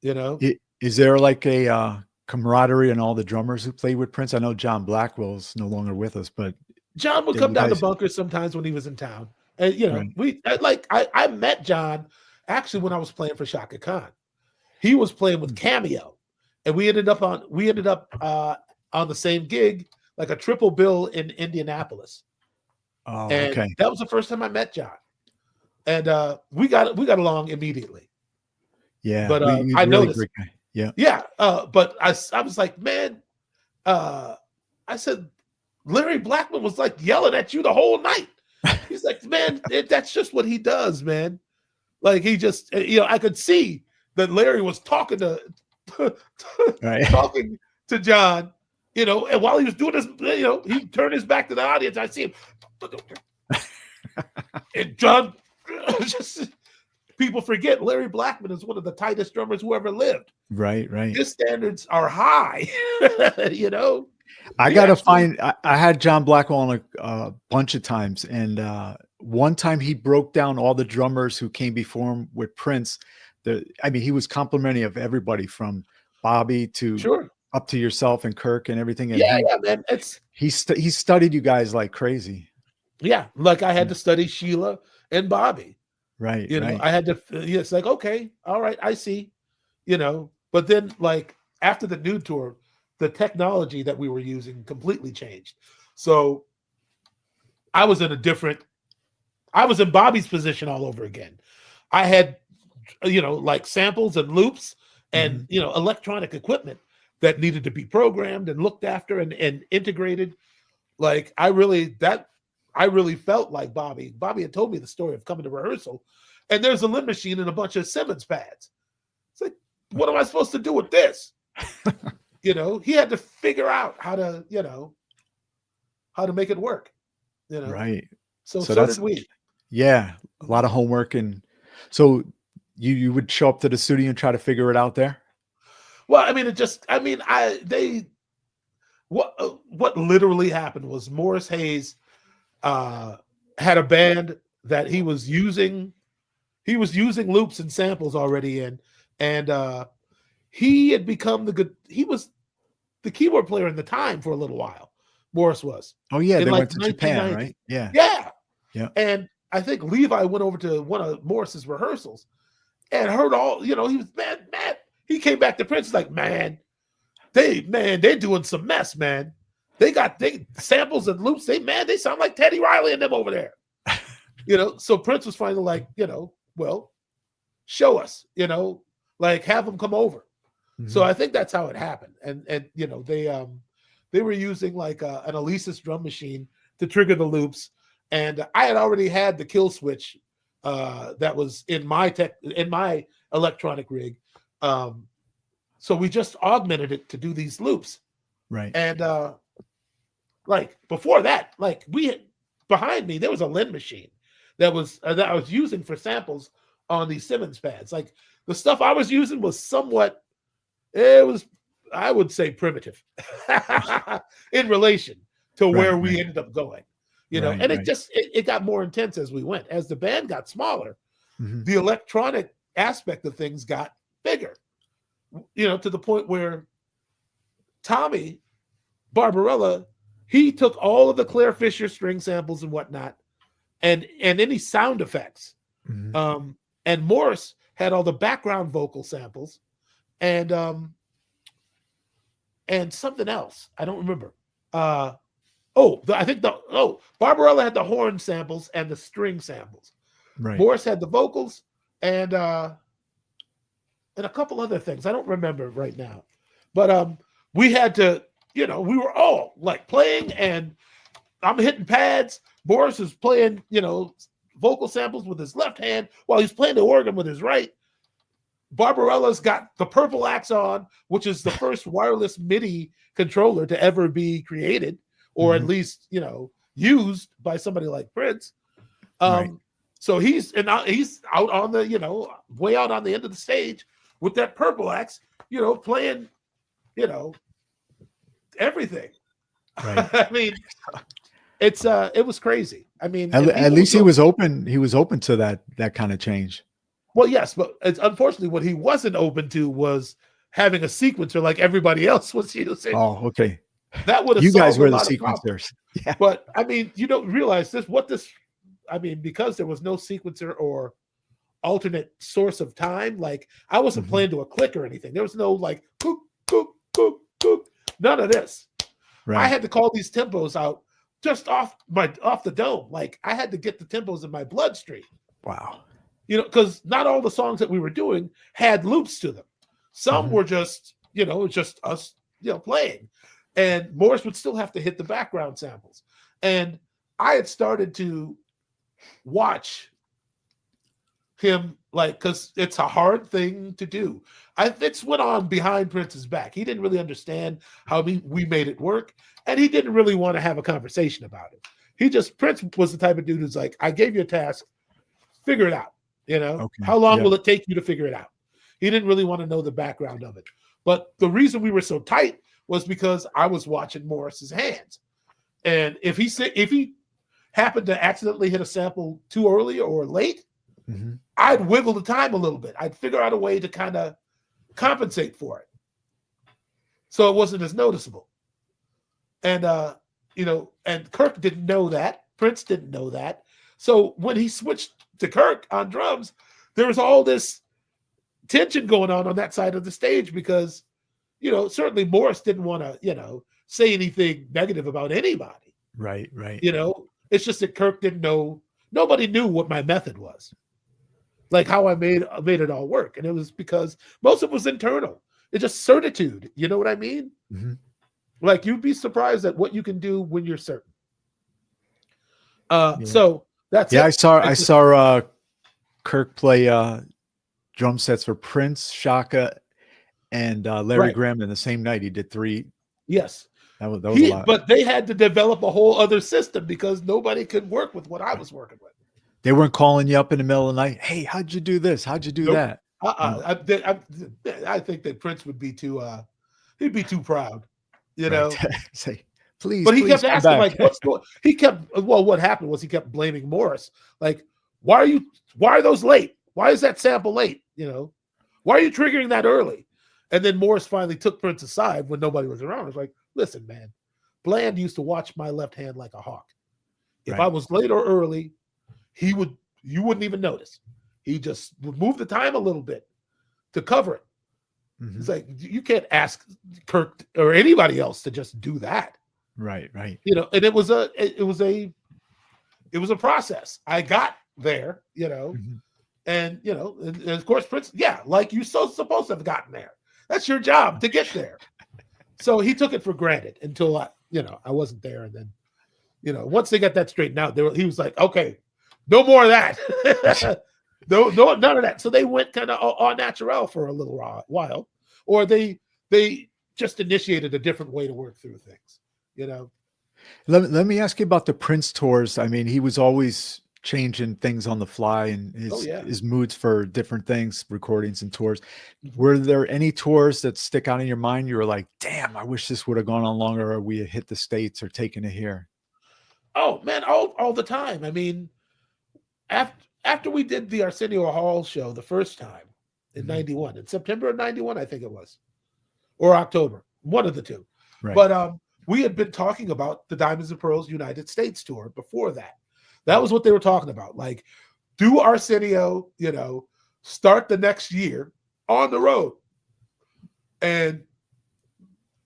You know, is there like a camaraderie and all the drummers who played with Prince? I know John Blackwell's no longer with us, but John would come down to Bunkers sometimes when he was in town. And you know, I met John actually when I was playing for Shaka Khan. He was playing with Cameo, and we ended up on the same gig, like a triple bill in Indianapolis. Oh, and okay. That was the first time I met John, and we got along immediately. Yeah, but I really noticed, great guy. Yeah. But I was like, man, I said, Larry Blackman was like yelling at you the whole night. He's like, man, that's just what he does, man. Like he just, you know, I could see that Larry was talking to talking to John, you know, and while he was doing this, you know, he turned his back to the audience. I see him, and John just. People forget Larry Blackman is one of the tightest drummers who ever lived. Right. His standards are high, you know. I gotta find. I had John Blackwell on a bunch of times, and one time he broke down all the drummers who came before him with Prince. I mean, he was complimentary of everybody from Bobby to up to yourself and Kirk and everything. And yeah, man. He studied you guys like crazy. Yeah, like I had to study Sheila and Bobby. Right. You know, I had to. It's like, okay, all right, I see. You know, but then like after the Nude tour, the technology that we were using completely changed. So I was in Bobby's position all over again. I had, you know, like samples and loops and, you know, electronic equipment that needed to be programmed and looked after and integrated. Like I really felt like Bobby. Bobby had told me the story of coming to rehearsal and there's a limb machine and a bunch of Simmons pads. It's like, what am I supposed to do with this? You know, he had to figure out how to make it work. You know, right. So did we. Yeah, a lot of homework, and so you would show up to the studio and try to figure it out there. Well, I mean, what literally happened was Morris Hayes had a band that he was using loops and samples already in, and he had become he was the keyboard player in the time for a little while. Morris was. Oh yeah, they went to Japan, right? Yeah. And I think Levi went over to one of Morris's rehearsals and heard all, you know, he was mad. He came back to Prince like, man, they're doing some mess, man. They samples and loops. They sound like Teddy Riley and them over there. You know, so Prince was finally like, you know, well, show us, you know, like have them come over. So I think that's how it happened. And you know, they were using like an Alesis drum machine to trigger the loops. And I had already had the kill switch that was in my electronic rig. So we just augmented it to do these loops. Right. And like before that, like behind me, there was a Lin machine that I was using for samples on these Simmons pads. Like the stuff I was using was somewhat, I would say, primitive in relation to where we ended up going, you know, and it got more intense as we went. As the band got smaller, the electronic aspect of things got bigger, you know, to the point where Tommy Barbarella, he took all of the Claire Fisher string samples and whatnot and any sound effects. And Morris had all the background vocal samples and something else. I don't remember. Barbarella had the horn samples and the string samples. Right. Morris had the vocals and a couple other things. I don't remember right now. But we had to, you know, we were all like playing and I'm hitting pads. Morris is playing, you know, vocal samples with his left hand while he's playing the organ with his right. Barbarella's got the Purple Axon, which is the first wireless MIDI controller to ever be created, or at least, you know, used by somebody like Prince. Right. So he's out on the, way out on the end of the stage with that purple axe, playing, everything. Right. I mean, it was crazy. I mean, and At people least would he go, was open. He was open to that kind of change. well, yes, but unfortunately what he wasn't open to was having a sequencer like everybody else was using. Oh, okay. That would have You guys solved a were the lot of problems. sequencers. Yeah. But I mean, you don't realize because there was no sequencer or alternate source of time. Like I wasn't Mhm. playing to a click or anything. There was no like cook, cook, cook, cook. None of this. I Right. had to call these tempos out just off the dome. Like I had to get the tempos in my bloodstream. Wow. Because not all the songs that we were doing had loops to them. Some Mhm. were just us, playing. And Morris would still have to hit the background samples. And I had started to watch him because it's a hard thing to do. It's went on behind Prince's back. He didn't really understand how we made it work, and he didn't really want to have a conversation about it. Prince was the type of dude who's like, I gave you a task, figure it out. Okay. How long Yeah. will it take you to figure it out? He didn't really want to know the background of it. But the reason we were so tight was because I was watching Morris's hands. And if he happened to accidentally hit a sample too early or late, Mhm. I'd wiggle the time a little bit. I'd figure out a way to kind of compensate for it, so it wasn't as noticeable. And and Kirk didn't know that. Prince didn't know that. So when he switched to Kirk on drums, there was all this tension going on that side of the stage because, certainly Morris didn't want to, say anything negative about anybody. Right. Right. It's just that Kirk didn't know. Nobody knew what my method was, like how I made it all work. And it was because most of it was internal. It's just certitude. You know what I mean? Mhm. Like you'd be surprised at what you can do when you're certain. Yeah. So that's Yeah. it. I saw Kirk play drum sets for Prince, Shaka, and Larry Right. Graham in the same night. He did 3. Yes. That was a lot. But they had to develop a whole other system because nobody could work with what I was working with. They weren't calling you up in the middle of the night. Hey, how'd you do this? How'd you do Nope. that? No. I think that Prince would be too he'd be too proud, Right. Say, please, But he please kept come asking, back. like, what happened was he kept blaming Morris. Like, why are those late? Why is that sample late? Why are you triggering that early? And then Morris finally took Prince aside when nobody was around. He was like, listen, man, Bland used to watch my left hand like a hawk. If Right. I was late or early, you wouldn't even notice. He just would move the time a little bit to cover it. Mhm. It's like, you can't ask Kirk or anybody else to just do that. Right. Right. And it was a process. I got there, Mhm. and of course Prince, like you supposed to have gotten there. That's your job to get there. So he took it for granted until I wasn't there, and then once they got that straightened out, he was like, okay, no more of that. no, none of that. So they went kind of au naturel for a little while, or they just initiated a different way to work through things. Let me ask you about the Prince tours. I mean, he was always changing things on the fly and his moods for different things, recordings and tours. Were there any tours that stick out in your mind? You were like, damn, I wish this would have gone on longer, or we had hit the States or taken it here. Oh man, all the time. I mean, after we did the Arsenio Hall show the first time in '91, in September of '91, I think it was, or October, one of the two. Right. But we had been talking about the Diamonds and Pearls United States tour before that. That was what they were talking about. Like, do Arsenio, start the next year on the road. And,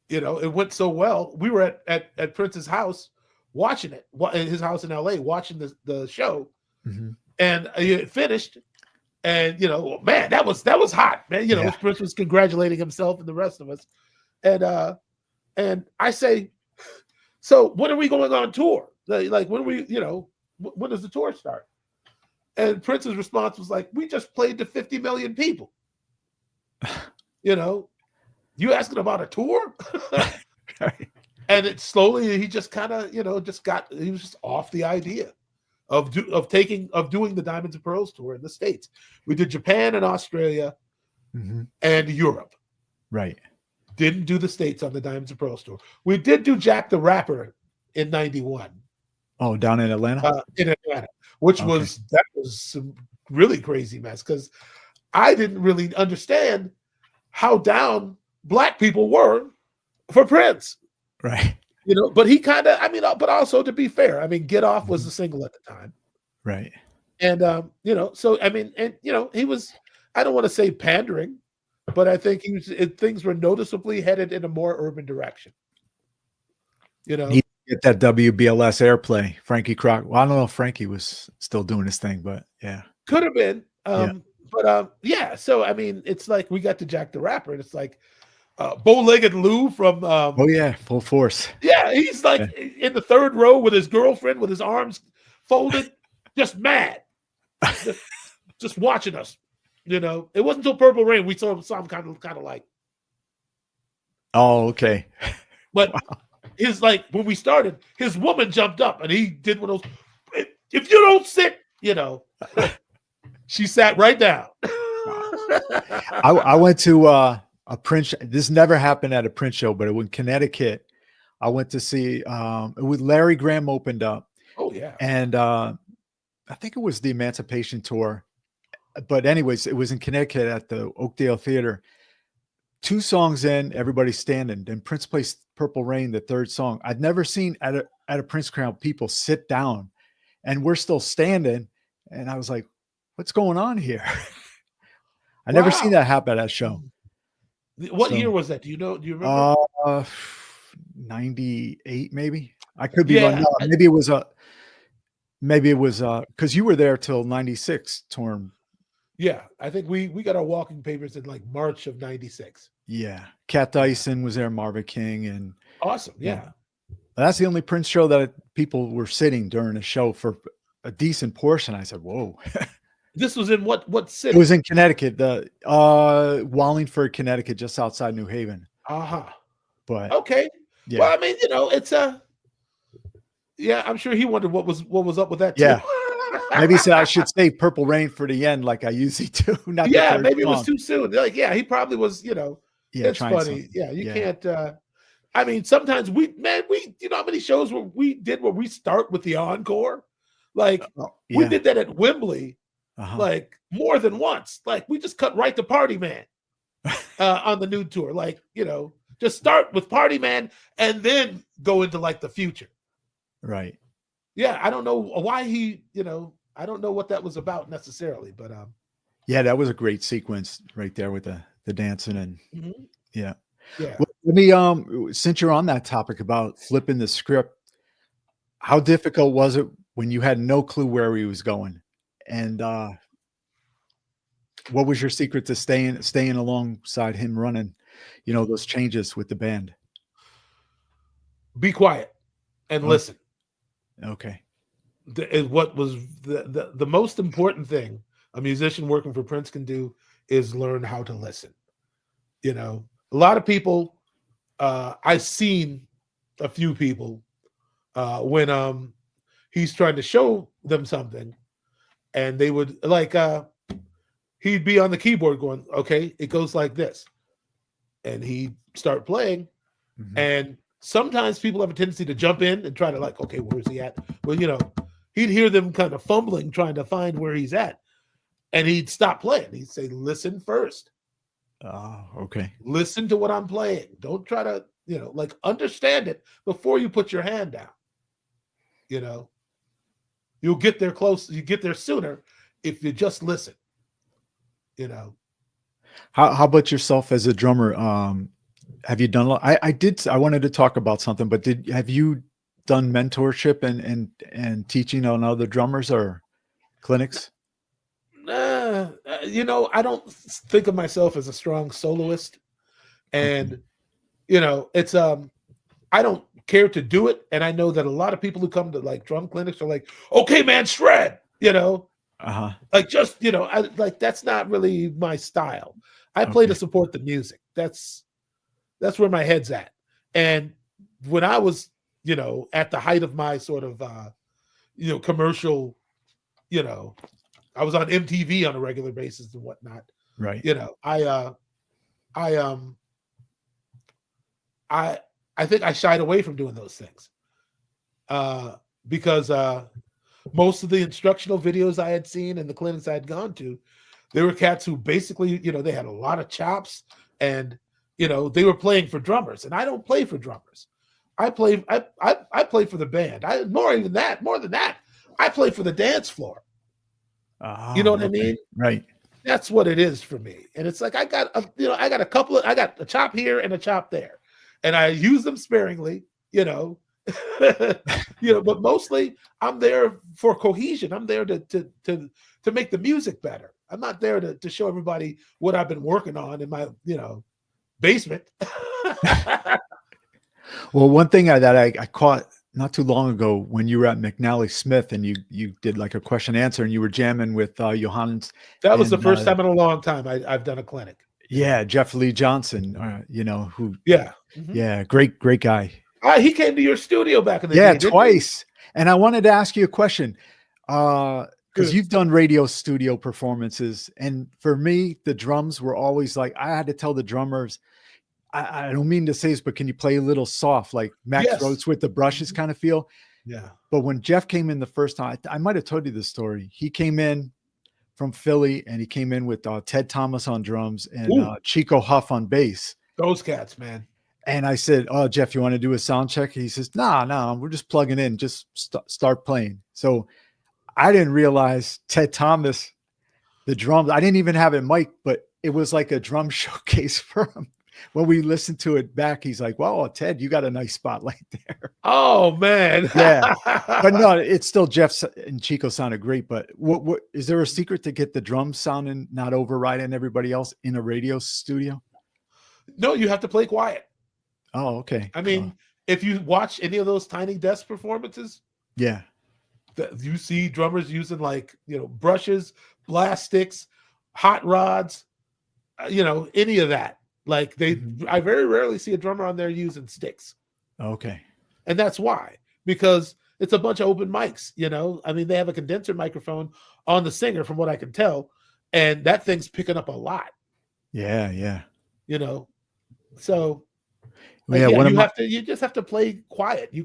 it went so well. We were at Prince's house watching it, his house in LA, watching the show. Mm-hmm. And it finished. And, man, that was hot, man. Prince was congratulating himself and the rest of us. And I say, so when are we going on tour? Like when are we, when does the tour start? And Prince's response was like, we just played to 50 million people. You asking about a tour? Right. And it slowly, he just kind of, he was just off the idea of doing the Diamonds and Pearls tour in the States. We did Japan and Australia and Europe. Right. Didn't do the States on the Diamonds and Pearls tour. We did do Jack the Rapper in '91. Oh, down in Atlanta? In Atlanta, which was some really crazy mess because I didn't really understand how down Black people were for Prince. Right. But he kind of, but also to be fair, Get Off was the single at the time. Right. And, so, he was, I don't want to say pandering, but I think things were noticeably headed in a more urban direction. He get that WBLS airplay. Frankie Croc. Well, I don't know if Frankie was still doing his thing, but yeah. Could have been. But so, it's like we got to Jack the Rapper, and it's like, bow-legged Lou from Full Force. Yeah, he's like in the third row with his girlfriend with his arms folded, just mad, just watching us. It wasn't until Purple Rain we saw him kind of like. Oh, okay. But his when we started, his woman jumped up and he did one of those. If you don't sit, she sat right down. I went to a Prince. This never happened at a Prince show, but it was in Connecticut. I went to see it was Larry Graham opened up. Oh yeah. And I think it was the Emancipation Tour. But anyways, it was in Connecticut at the Oakdale Theater. 2 songs in, everybody's standing. Then Prince plays Purple Rain, the third song. I'd never seen at a Prince crowd people sit down, and we're still standing. And I was like, "What's going on here?" I never seen that happen at a show. What year was that? Do you remember? 98, maybe. I could be wrong. No, maybe it was because you were there till 96, Torm. Yeah, I think we got our walking papers in like March of '96. Yeah, Cat Dyson was there, Marvin King, and awesome. Yeah, that's the only Prince show that people were sitting during a show for a decent portion. I said, "Whoa." This was in what city? It was in Connecticut, Wallingford, Connecticut, just outside New Haven. But okay, yeah. Well, it's I'm sure he wondered what was up with that too. Yeah. Maybe I should say Purple Rain for the end, like I usually do. Not maybe it was too soon. Like, he probably was. It's funny. Something. Yeah, you can't. Sometimes we how many shows we did where we start with the encore, like we did that at Wembley, like more than once. Like we just cut right to Party Man on the new tour. Like just start with Party Man and then go into like the future. Right. Yeah, I don't know why I don't know what that was about necessarily, but yeah, that was a great sequence right there with the dancing and yeah. Yeah. Well, let me since you're on that topic about flipping the script, how difficult was it when you had no clue where he was going? And what was your secret to staying alongside him running, those changes with the band? Be quiet and listen. Okay. What was the most important thing a musician working for Prince can do is learn how to listen. A lot of people, I've seen a few people when he's trying to show them something, and they would he'd be on the keyboard going, okay, it goes like this, and he'd start playing, and sometimes people have a tendency to jump in and try to okay, where's he at? Well, he'd hear them kind of fumbling, trying to find where he's at. And he'd stop playing. He'd say, listen first. Oh, okay. Listen to what I'm playing. Don't try to, understand it before you put your hand down. You'll get there close. You get there sooner if you just listen. How about yourself as a drummer? Have you done? I wanted to talk about something, but have you done mentorship and teaching on other drummers or clinics? I don't think of myself as a strong soloist, and it's I don't care to do it, and I know that a lot of people who come to drum clinics are like, okay, man, shred, that's not really my style. I play to support the music. That's where my head's at, and when I was, at the height of my sort of, commercial, I was on MTV on a regular basis and whatnot. Right. I I think I shied away from doing those things because most of the instructional videos I had seen and the clinics I had gone to, there were cats who basically, they had a lot of chops and, they were playing for drummers, and I don't play for drummers. I play for the band. More than that, I play for the dance floor. You know what I mean? Right. That's what it is for me. And it's like I got a chop here and a chop there, and I use them sparingly, but mostly I'm there for cohesion. I'm there to make the music better. I'm not there to show everybody what I've been working on in my, basement. Well, one thing that I caught not too long ago when you were at McNally Smith and you did like a question answer and you were jamming with Johannes. That was the first time in a long time I've done a clinic. Yeah, Jeff Lee Johnson, who. Yeah. Mm-hmm. Yeah, great guy. He came to your studio back in the day. Yeah, twice. And I wanted to ask you a question. Because you've done radio studio performances. And for me, the drums were always like, I had to tell the drummers, I don't mean to say this, but can you play a little soft, like Max Rhodes with the brushes kind of feel? Yeah. But when Jeff came in the first time, I might have told you this story. He came in from Philly and he came in with Ted Thomas on drums and Chico Huff on bass. Those cats, man. And I said, "Oh, Jeff, you want to do a sound check?" He says, "No, we're just plugging in. Just start playing." So I didn't realize Ted Thomas, the drums, I didn't even have it mic'd, but it was like a drum showcase for him. When we listened to it back, he's like, "Wow, Ted, you got a nice spotlight there." Oh, man. Yeah. But no, it's still Jeff and Chico sounded great. But what is there a secret to get the drums sounding, not overriding everybody else in a radio studio? No, you have to play quiet. Oh, okay. I mean, if you watch any of those Tiny Desk performances, yeah, you see drummers using brushes, blast sticks, hot rods, any of that. Like I very rarely see a drummer on there using sticks. Okay. And that's why, because it's a bunch of open mics, I mean, they have a condenser microphone on the singer from what I can tell, and that thing's picking up a lot. Yeah. So you just have to play quiet. You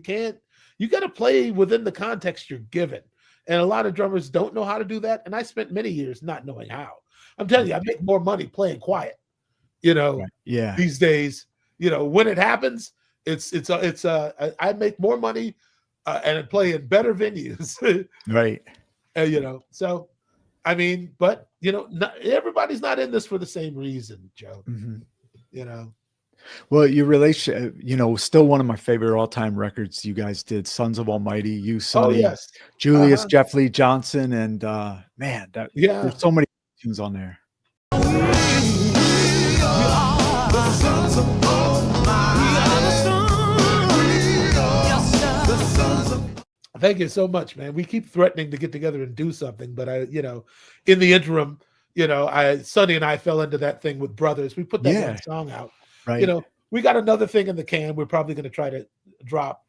got to play within the context you're given. And a lot of drummers don't know how to do that. And I spent many years not knowing how. I'm telling you, I make more money playing quiet, these days, when it happens, I make more money and play in better venues. Right. So, I mean, but, not everybody's not in this for the same reason, Joe. Mm-hmm. Well, your relation, still one of my favorite all-time records you guys did, Sons of Almighty, you, Sonny, Julius, Jeff Lee Johnson, and there's so many tunes on there. Thank you so much, man. We keep threatening to get together and do something, but in the interim, Sonny and I fell into that thing with Brothers. We put that one song out. Right. We got another thing in the can. We're probably going to try to drop,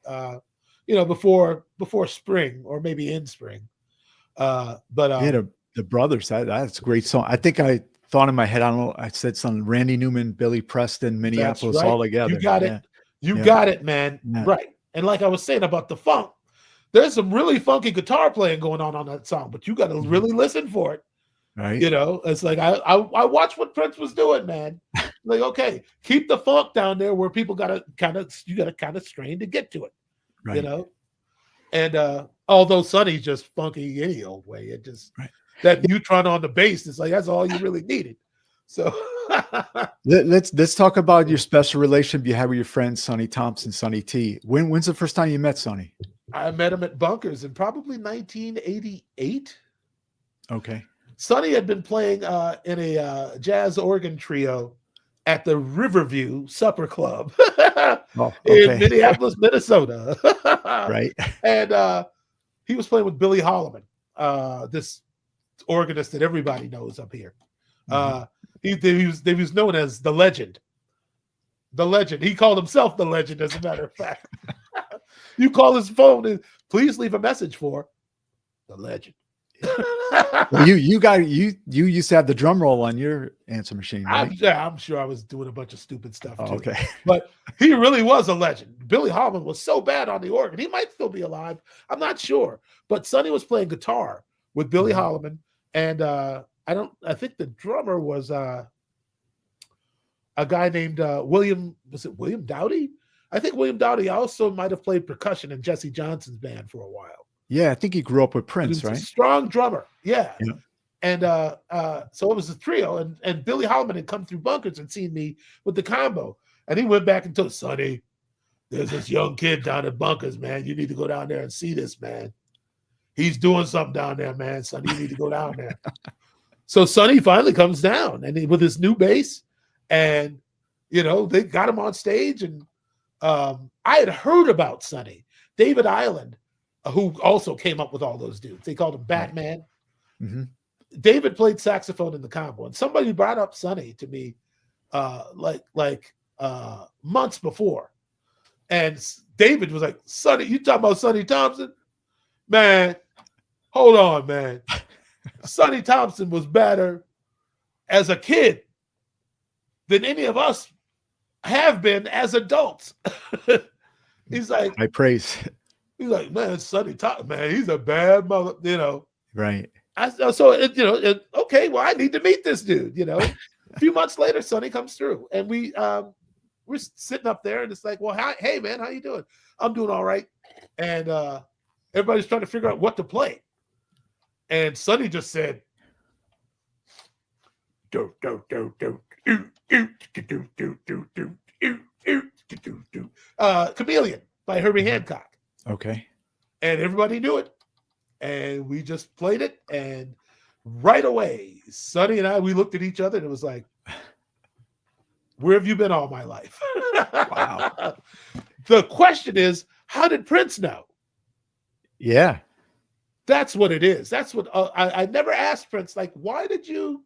before spring or maybe in spring. But the Brothers, that's a great song. I think I thought in my head, I don't know, I said something, Randy Newman, Billy Preston, Minneapolis, all together. You got it. You got it, man. Yeah. Right. And like I was saying about the funk, there's some really funky guitar playing going on that song, but you got to really listen for it. Right. It's like I watched what Prince was doing, man. Like, okay, keep the funk down there where people gotta kind of strain to get to it. Right. And although Sonny's just funky any old way, it just that neutron on the bass is like that's all you really needed. So let's talk about your special relationship you have with your friend Sonny Thompson, Sonny T. When's the first time you met Sonny? I met him at Bunkers in probably 1988. Okay. Sonny had been playing in a jazz organ trio at the Riverview Supper Club in Minneapolis, Minnesota. Right. And he was playing with Billy Holloman, this organist that everybody knows up here. He was known as the Legend. The legend. He called himself the legend, as a matter of fact. You call his phone and please leave a message for the legend. Well, you used to have the drum roll on your answer machine, right? I'm sure I was doing a bunch of stupid stuff too. Okay. But he really was a legend. Billy Holman was so bad on the organ. He might still be alive. I'm not sure. But Sonny was playing guitar with Billy Holman. And I think the drummer was a guy named William Dowdy? I think William Dowdy also might have played percussion in Jesse Johnson's band for a while. Yeah, I think he grew up with Prince, right? A strong drummer. Yeah. Yeah. And so it was a trio, and Billy Holman had come through Bunkers and seen me with the combo. And he went back and told Sonny, there's this young kid down at Bunkers, man. You need to go down there and see this, man. He's doing something down there, man. Sonny, you need to go down there. So Sonny finally comes down and with his new bass, and they got him on stage. And I had heard about Sonny. David Island, who also came up with all those dudes. They called him Batman. Mm-hmm. David played saxophone in the combo, and somebody brought up Sonny to me months before. And David was like, Sonny, you talking about Sonny Thompson? Man, hold on, man. Sonny Thompson was better as a kid than any of us have been as adults. He's like, I praise. He's like, man, Sonny Thompson, man, he's a bad mother, Right. Okay, well, I need to meet this dude, A few months later, Sonny comes through, and we're sitting up there, and it's like, well, hey, man, how you doing? I'm doing all right. And everybody's trying to figure out what to play. And Sonny just said, Chameleon by Herbie Hancock. Okay. And everybody knew it. And we just played it. And right away, Sonny and we looked at each other, and it was like, where have you been all my life? Wow. The question is, how did Prince know? Yeah. That's what it is. That's what I never asked Prince, like, why did you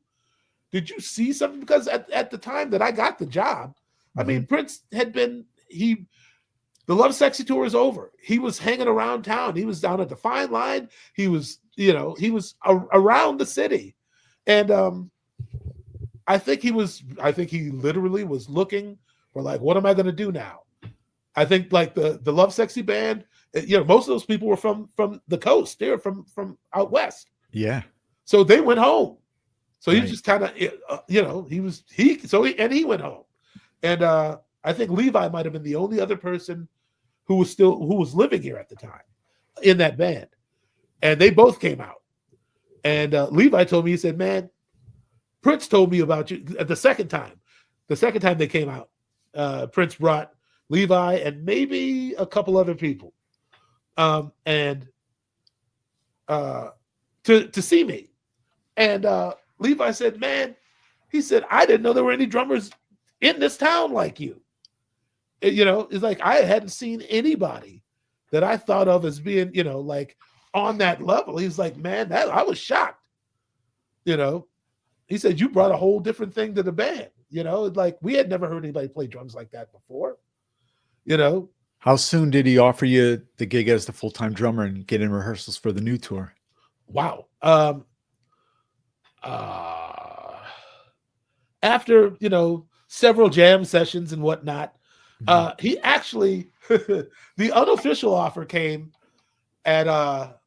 see something? Because at the time that I got the job, I mean, Prince had been, the Love Sexy tour is over. He was hanging around town. He was down at the Fine Line. He was, he was around the city. And I think he literally was looking for, like, what am I going to do now? I think like the Love Sexy band, most of those people were from the coast. They were from out west. Yeah. So they went home. So he just kind of, he went home. And I think Levi might have been the only other person who was living here at the time in that band. And they both came out. And Levi told me, he said, man, Prince told me about you the second time. The second time they came out, Prince brought Levi and maybe a couple other people. To see me. And Levi said, man, he said, I didn't know there were any drummers in this town like you. It's like I hadn't seen anybody that I thought of as being, like on that level. He's like, man, I was shocked. He said, you brought a whole different thing to the band. Like we had never heard anybody play drums like that before. How soon did he offer you the gig as the full-time drummer and get in rehearsals for the new tour? Wow. After, several jam sessions and whatnot, he actually, the unofficial offer came at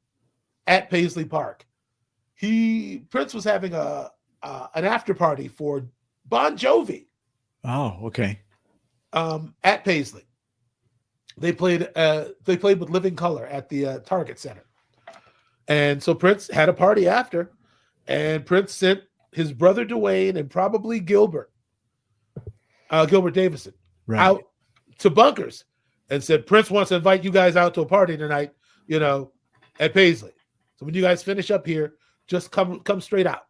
Paisley Park. Prince was having an after party for Bon Jovi. Oh, okay. At Paisley. They played with Living Color at the Target Center. And so Prince had a party after, and Prince sent his brother Dwayne and probably Gilbert Davison out to Bunkers and said, Prince wants to invite you guys out to a party tonight, at Paisley. So when you guys finish up here, just come straight out.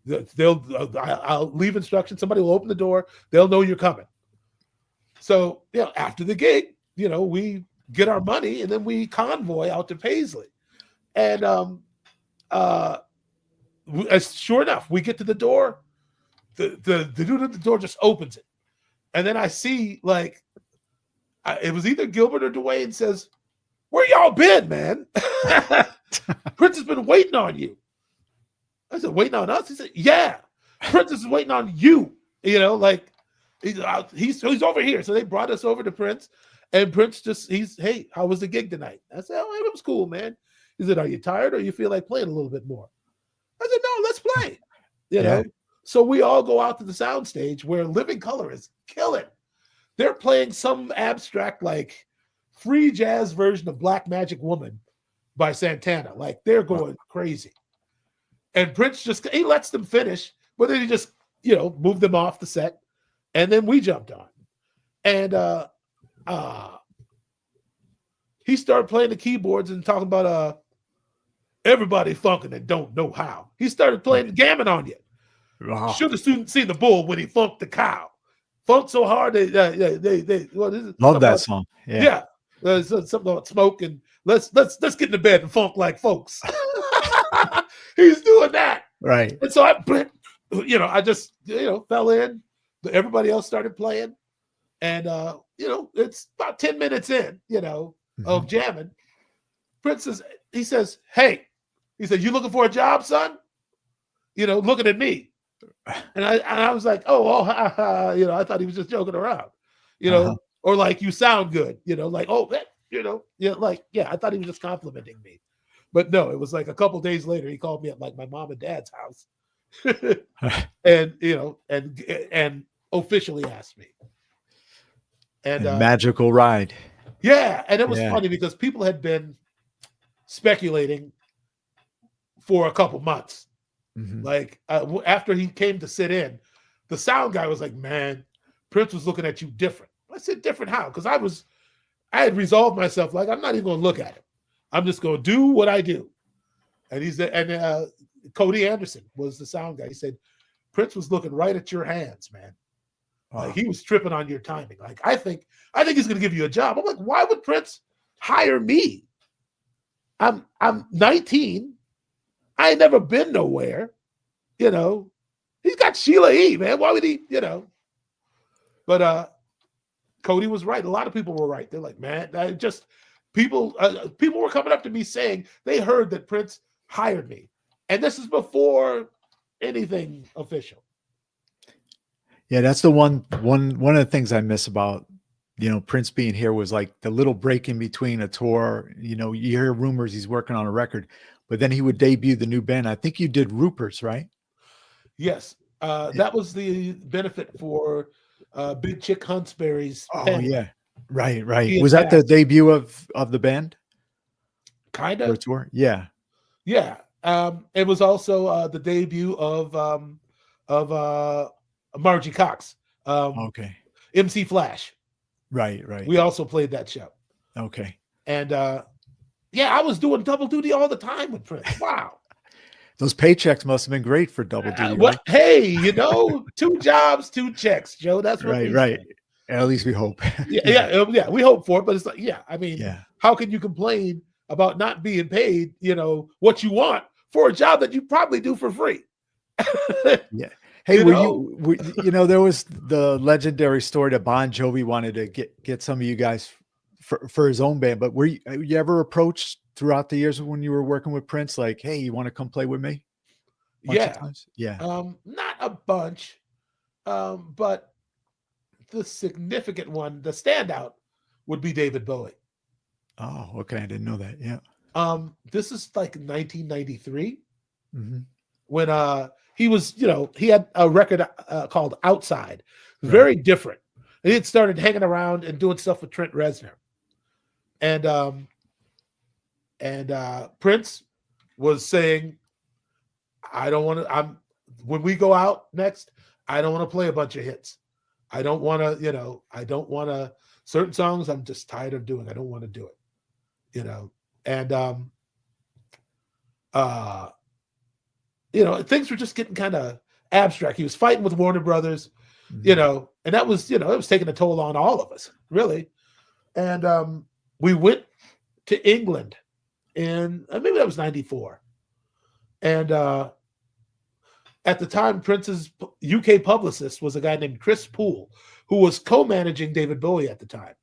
I'll leave instructions. Somebody will open the door. They'll know you're coming. So, after the gig, we get our money and then we convoy out to Paisley. And sure enough, we get to the door. The dude at the door just opens it. And then I see like it was either Gilbert or Dwayne says, "Where y'all been, man? Prince has been waiting on you." I said, "Waiting on us?" He said, "Yeah, Prince is waiting on you." You know, like he's over here. So they brought us over to Prince, and Prince hey, how was the gig tonight? I said, "Oh, it was cool, man." He said, "Are you tired or you feel like playing a little bit more?" I said, "No, let's play." You know, so we all go out to the sound stage where Living Color is killing. They're playing some abstract, like free jazz version of Black Magic Woman by Santana. Like they're going crazy. And Prince he lets them finish, but then he just, moved them off the set. And then we jumped on. And he started playing the keyboards and talking about everybody funking and don't know how. He started playing Gammon on you. Wow. Should have seen the bull when he funked the cow. Funked so hard they love that song. Yeah. Something about smoke and let's get into bed and funk like folks. He's doing that. Right. And so I just fell in. Everybody else started playing. And it's about 10 minutes in, of jamming. Prince says, "Hey," he said, "You looking for a job, son?" Looking at me. And I was like, oh, ha, ha, I thought he was just joking around, or like, "You sound good," like, "Oh, I thought he was just complimenting me." But no, it was like a couple days later, he called me at like my mom and dad's house and, and officially asked me. And magical ride. Yeah. And it was funny because people had been speculating for a couple months. Like after he came to sit in, the sound guy was like, "Man, Prince was looking at you different." I said, "Different how?" Because I had resolved myself, like, I'm not even going to look at him. I'm just going to do what I do. And Cody Anderson was the sound guy. He said, "Prince was looking right at your hands, man. Like he was tripping on your timing. Like I think he's going to give you a job." I'm like, "Why would Prince hire me? I'm 19. I ain't never been nowhere. He's got Sheila E., man. Why would he, But Cody was right. A lot of people were right. They're like, "Man, people were coming up to me saying they heard that Prince hired me." And this is before anything official. Yeah, that's the one of the things I miss about, Prince being here was like the little break in between a tour. You hear rumors he's working on a record, but then he would debut the new band. I think you did Rupert's, right? Yes. That was the benefit for Big Chick Huntsberry's pen. Yeah. Right. Was that the debut of the band? Kind of. Tour? Yeah. Yeah. It was also the debut of Margie Cox. Okay. MC Flash. Right. We also played that show. Okay. And I was doing double duty all the time with Prince. Wow. Those paychecks must have been great for double duty. Right? Hey, 2 jobs, 2 checks, Joe. That's what right. At least we hope. yeah. We hope for it, but it's like, how can you complain about not being paid, what you want for a job that you probably do for free? Yeah. Hey, there was the legendary story that Bon Jovi wanted to get some of you guys for his own band, but were you ever approached throughout the years when you were working with Prince, like, "Hey, you want to come play with me?" Yeah. Not a bunch, but the significant one, the standout, would be David Bowie. Oh, okay. I didn't know that. Yeah. This is like 1993 when he was, he had a record called Outside, very different. And he had started hanging around and doing stuff with Trent Reznor, and Prince was saying, "I don't want to. When we go out next, I don't want to play a bunch of hits. I don't want to, I don't want to. Certain songs I'm just tired of doing. I don't want to do it, And things were just getting kind of abstract. He was fighting with Warner Brothers, and that was, it was taking a toll on all of us, really. And we went to England in maybe that was 94. And at the time, Prince's UK publicist was a guy named Chris Poole, who was co-managing David Bowie at the time,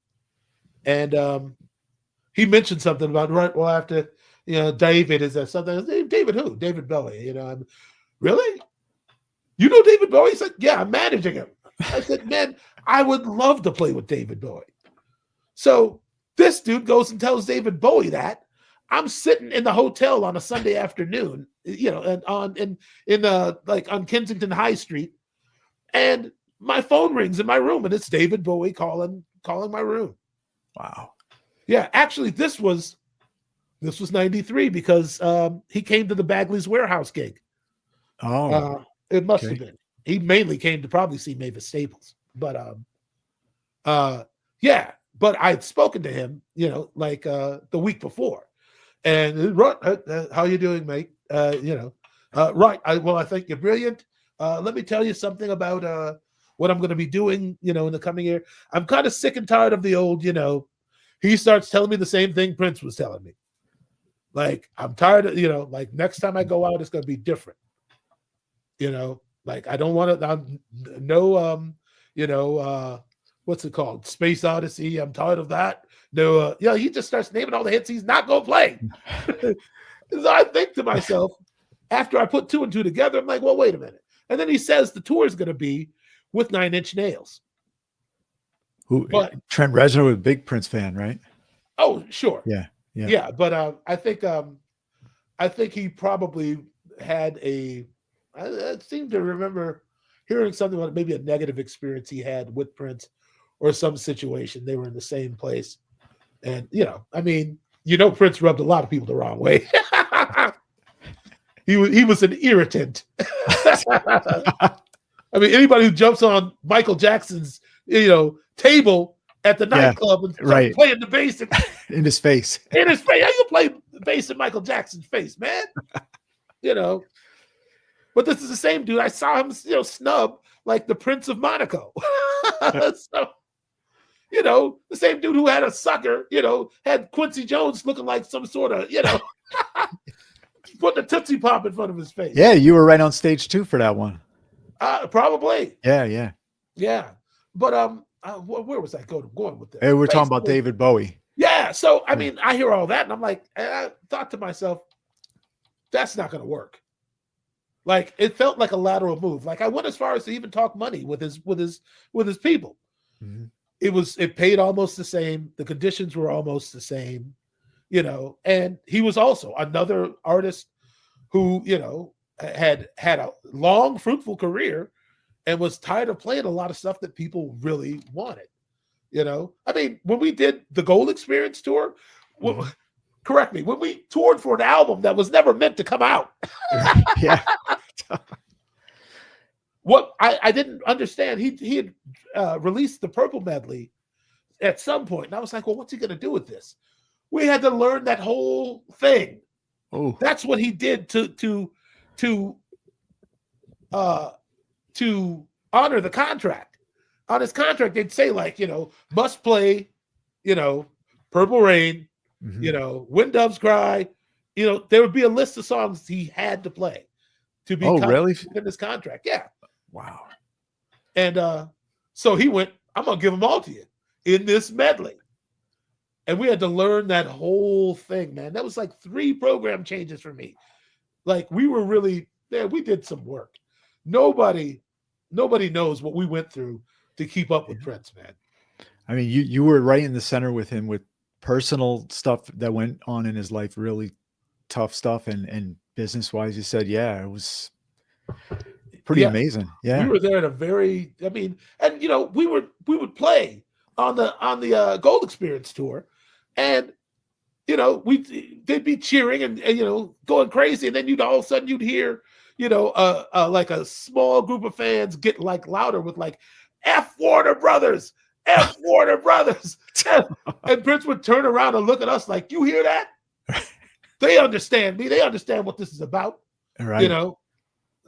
and he mentioned something about right. Well, after David is that something? David who? David Bowie. Really? You know David Bowie? He said, yeah, I'm managing him. I said, man, I would love to play with David Bowie. So this dude goes and tells David Bowie that. I'm sitting in the hotel on a Sunday afternoon, and on Kensington High Street, and my phone rings in my room, and it's David Bowie calling my room. Wow. Yeah, actually, this was 93 because he came to the Bagley's Warehouse gig. Oh, it must have been. He mainly came to probably see Mavis Staples, but yeah. But I'd spoken to him, the week before, and how you doing, mate? Right. I think you're brilliant. Let me tell you something about what I'm going to be doing, in the coming year. I'm kind of sick and tired of the old, He starts telling me the same thing Prince was telling me. Like, I'm tired of, next time I go out, it's going to be different. I don't want to, what's it called? Space Odyssey. I'm tired of that. No, he just starts naming all the hits he's not going to play. So I think to myself, after I put 2 and 2 together, I'm like, well, wait a minute. And then he says the tour is going to be with 9 Inch Nails. But Trent Reznor was a big Prince fan, right? Oh, sure. Yeah. But I think he probably had I seem to remember hearing something about maybe a negative experience he had with Prince or some situation. They were in the same place. And, Prince rubbed a lot of people the wrong way. He was an irritant. I mean, anybody who jumps on Michael Jackson's, table at the nightclub and starts playing the bass in his face. In his face. How you play the bass in Michael Jackson's face, man? But this is the same dude. I saw him, snub like the Prince of Monaco. So, the same dude who had a sucker, had Quincy Jones looking like some sort of, putting a Tootsie Pop in front of his face. Yeah, you were right on stage too for that one. Probably. Yeah. But where was I going with this? Hey, we're talking about David Bowie. Yeah. So I mean, I hear all that, and I'm like, I thought to myself, that's not going to work. Like, it felt like a lateral move. Like, I went as far as to even talk money with his people. Mm-hmm. It paid almost the same. The conditions were almost the same, and he was also another artist who, had a long, fruitful career and was tired of playing a lot of stuff that people really wanted. I mean, when we did the Gold Experience tour, correct me, when we toured for an album that was never meant to come out. Yeah. What I didn't understand, he had released the Purple medley at some point, and I was like, well, what's he going to do with this? We had to learn that whole thing. Oh, that's what he did to honor the contract. On his contract, they'd say, like, must play, Purple Rain, When Doves Cry. There would be a list of songs he had to play to be really? in his contract. Yeah. Wow. And so he went, I'm going to give them all to you in this medley. And we had to learn that whole thing, man. That was like 3 program changes for me. Like, we were really, we did some work. Nobody knows what we went through to keep up with Prince, man. I mean, you were right in the center with him with personal stuff that went on in his life, really tough stuff, and business wise, you said, it was pretty amazing. Yeah. We were there at a very, and we would play on the Gold Experience tour, and they'd be cheering and going crazy, and then all of a sudden you'd hear like a small group of fans get like louder with like F Warner Brothers, F Warner Brothers, and Prince would turn around and look at us like, you hear that? They understand me. They understand what this is about. Right.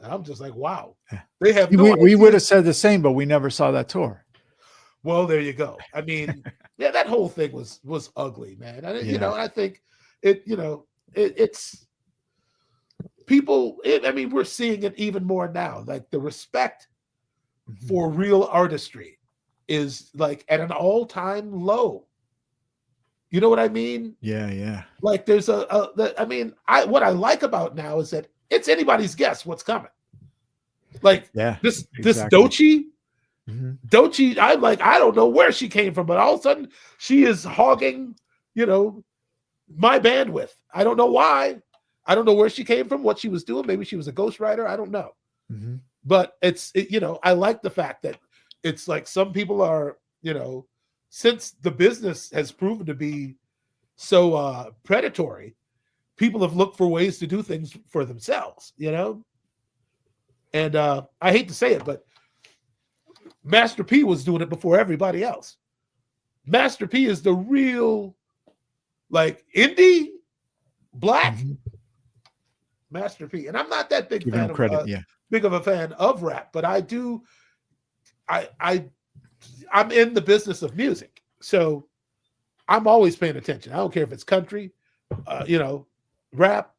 I'm just like, wow. They have we would have said the same, but we never saw that tour. Well, there you go. I mean, that whole thing was ugly, man. And I think it's people. We're seeing it even more now. Like, the respect for real artistry is like at an all-time low. You know what I mean? Yeah, yeah. Like there's I mean, what I like about now is that it's anybody's guess what's coming. Like Yeah, this exactly. Doechii, I don't know where she came from, but all of a sudden she is hogging, my bandwidth. I don't know why. I don't know where she came from, what she was doing. Maybe she was a ghostwriter. I don't know. But I like the fact that it's like some people are, since the business has proven to be so predatory, people have looked for ways to do things for themselves, And I hate to say it, but Master P was doing it before everybody else. Master P is the real, like, indie black Master P. And I'm not that big Give fan him of credit. Yeah. big of a fan of rap, but I'm in the business of music. So I'm always paying attention. I don't care if it's country, rap,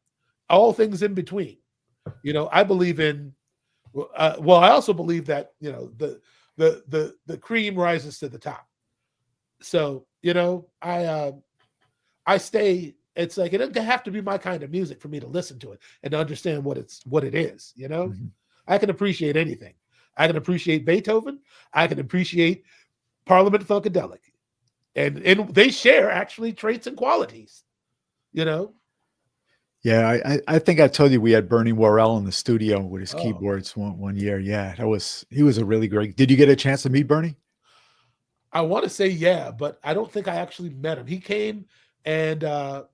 all things in between. I believe in I also believe that, the cream rises to the top. So, I stay, it's like, it doesn't have to be my kind of music for me to listen to it and to understand what it is, I can appreciate anything. I can appreciate Beethoven. I can appreciate Parliament Funkadelic. And they share actually traits and qualities, Yeah, I think I told you we had Bernie Worrell in the studio with his keyboards one year. Yeah, he was a really great. Did you get a chance to meet Bernie? I want to say yeah, but I don't think I actually met him. He came and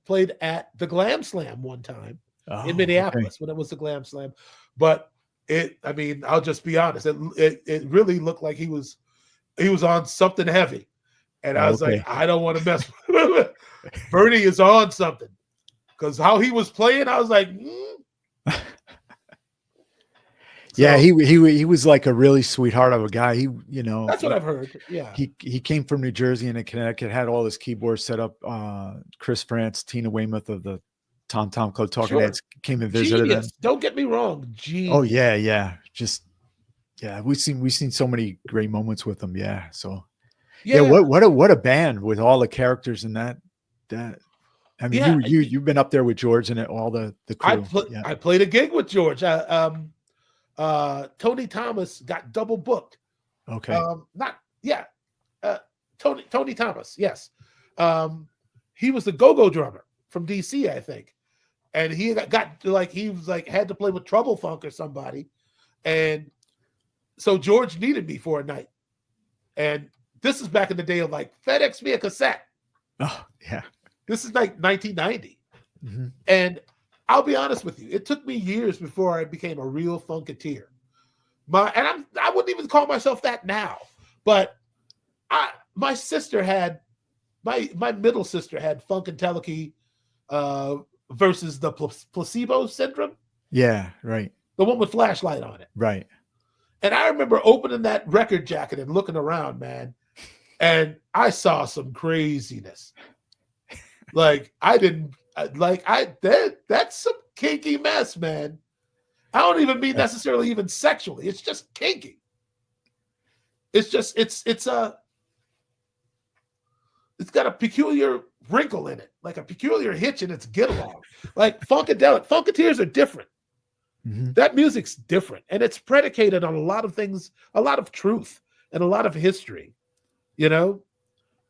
played at the Glam Slam one time in Minneapolis when it was the Glam Slam. But I'll just be honest. It really looked like he was on something heavy. And I was like, I don't want to mess with him. Bernie is on something. Because how he was playing, I was like, Yeah, he was like a really sweetheart of a guy. That's what I've heard. Yeah. He came from New Jersey and in Connecticut, had all his keyboards set up. Chris France, Tina Weymouth of the Tom Club Talking Heads came and visited him. Don't get me wrong. Genius. Oh yeah. We've seen so many great moments with him. Yeah. So what a band with all the characters in that. I mean, you've been up there with George and all the crew. I played a gig with George. Tony Thomas got double booked. Okay. Tony Thomas. Yes. He was the go-go drummer from DC, I think. And he had to play with Trouble Funk or somebody. And so George needed me for a night. And this is back in the day of like FedEx me a cassette. Oh, yeah. This is like 1990. And I'll be honest with you, it took me years before I became a real funketeer. I wouldn't even call myself that now, but my sister had my middle sister had Funkadelic versus the Placebo Syndrome. Yeah, right. The one with flashlight on it. Right. And I remember opening that record jacket and looking around, man, and I saw some craziness. Like that's some kinky mess, man. I don't even mean necessarily even sexually. It's just kinky. It's just it's got a peculiar wrinkle in it, like a peculiar hitch in its get along. Like Funketeers are different. That music's different, and it's predicated on a lot of things, a lot of truth, and a lot of history.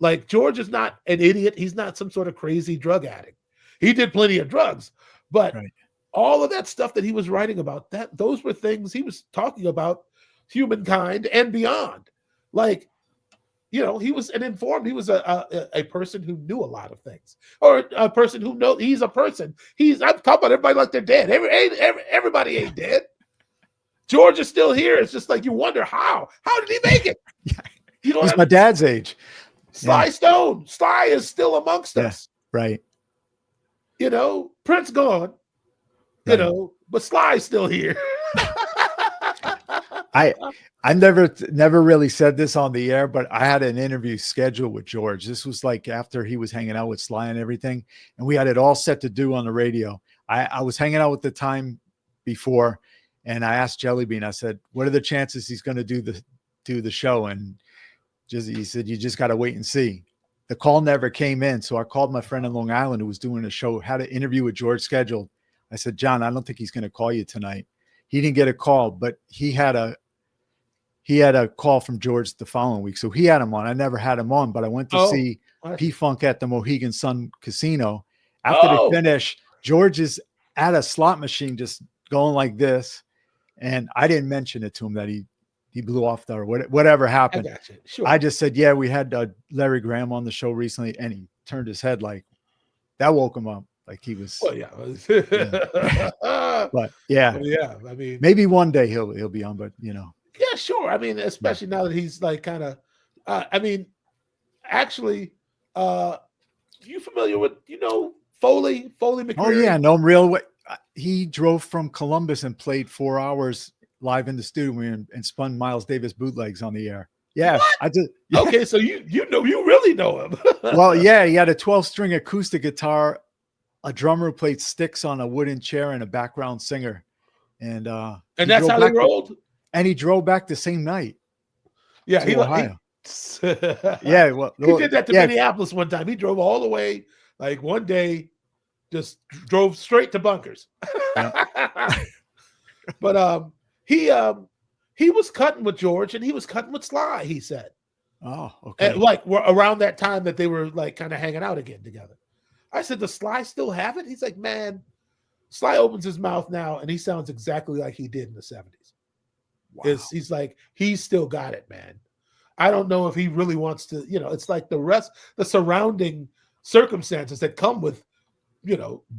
Like George is not an idiot. He's not some sort of crazy drug addict. He did plenty of drugs, but all of that stuff that he was writing about, those were things he was talking about humankind and beyond. Like, he was an informed, he was a person who knew a lot of things, or a person who knows he's a person. I'm talking about everybody like they're dead. Everybody ain't dead. George is still here. It's just like you wonder how did he make it? He's my dad's age. Sly Stone. Sly is still amongst us. Right. Prince gone. But Sly's still here. I never really said this on the air, but I had an interview scheduled with George. This was like after he was hanging out with Sly and everything, and we had it all set to do on the radio. I was hanging out with the time before, and I asked Jellybean, I said, what are the chances he's going to do the show? And he said, you just got to wait and see. The call never came in. So I called my friend in Long Island who was doing a show, had an interview with George scheduled. I said, John, I don't think he's going to call you tonight. He didn't get a call, but he had a call from George the following week. So he had him on. I never had him on, but I went to see P-Funk at the Mohegan Sun Casino. After they finish, George is at a slot machine just going like this. And I didn't mention it to him that he blew off or whatever happened. I got you. Sure. I just said, yeah, we had Larry Graham on the show recently, and he turned his head like that, woke him up. Like he was. Well, yeah. But yeah. Well, yeah. I mean, maybe one day he'll be on, but Yeah, sure. I mean, especially now that he's like kind of, I mean, actually, you familiar with, Foley McCreary? Oh yeah, no, I'm real. He drove from Columbus and played 4 hours live in the studio and spun Miles Davis bootlegs on the air. Yeah, what? I did. Yeah. Okay, so you really know him. Well, yeah, he had a 12-string acoustic guitar, a drummer who played sticks on a wooden chair, and a background singer. And that's how they rolled. And he drove back the same night. Yeah, to Ohio. Yeah, well, he did that to Minneapolis one time. He drove all the way, like one day, just drove straight to Bunkers. Yeah. But he was cutting with George and he was cutting with Sly, he said. Oh, okay. And like around that time that they were like kind of hanging out again together. I said, does Sly still have it? He's like, man, Sly opens his mouth now and he sounds exactly like he did in the 70s. Wow. He's like, he's still got it, man. I don't know if he really wants to, it's like the surrounding circumstances that come with,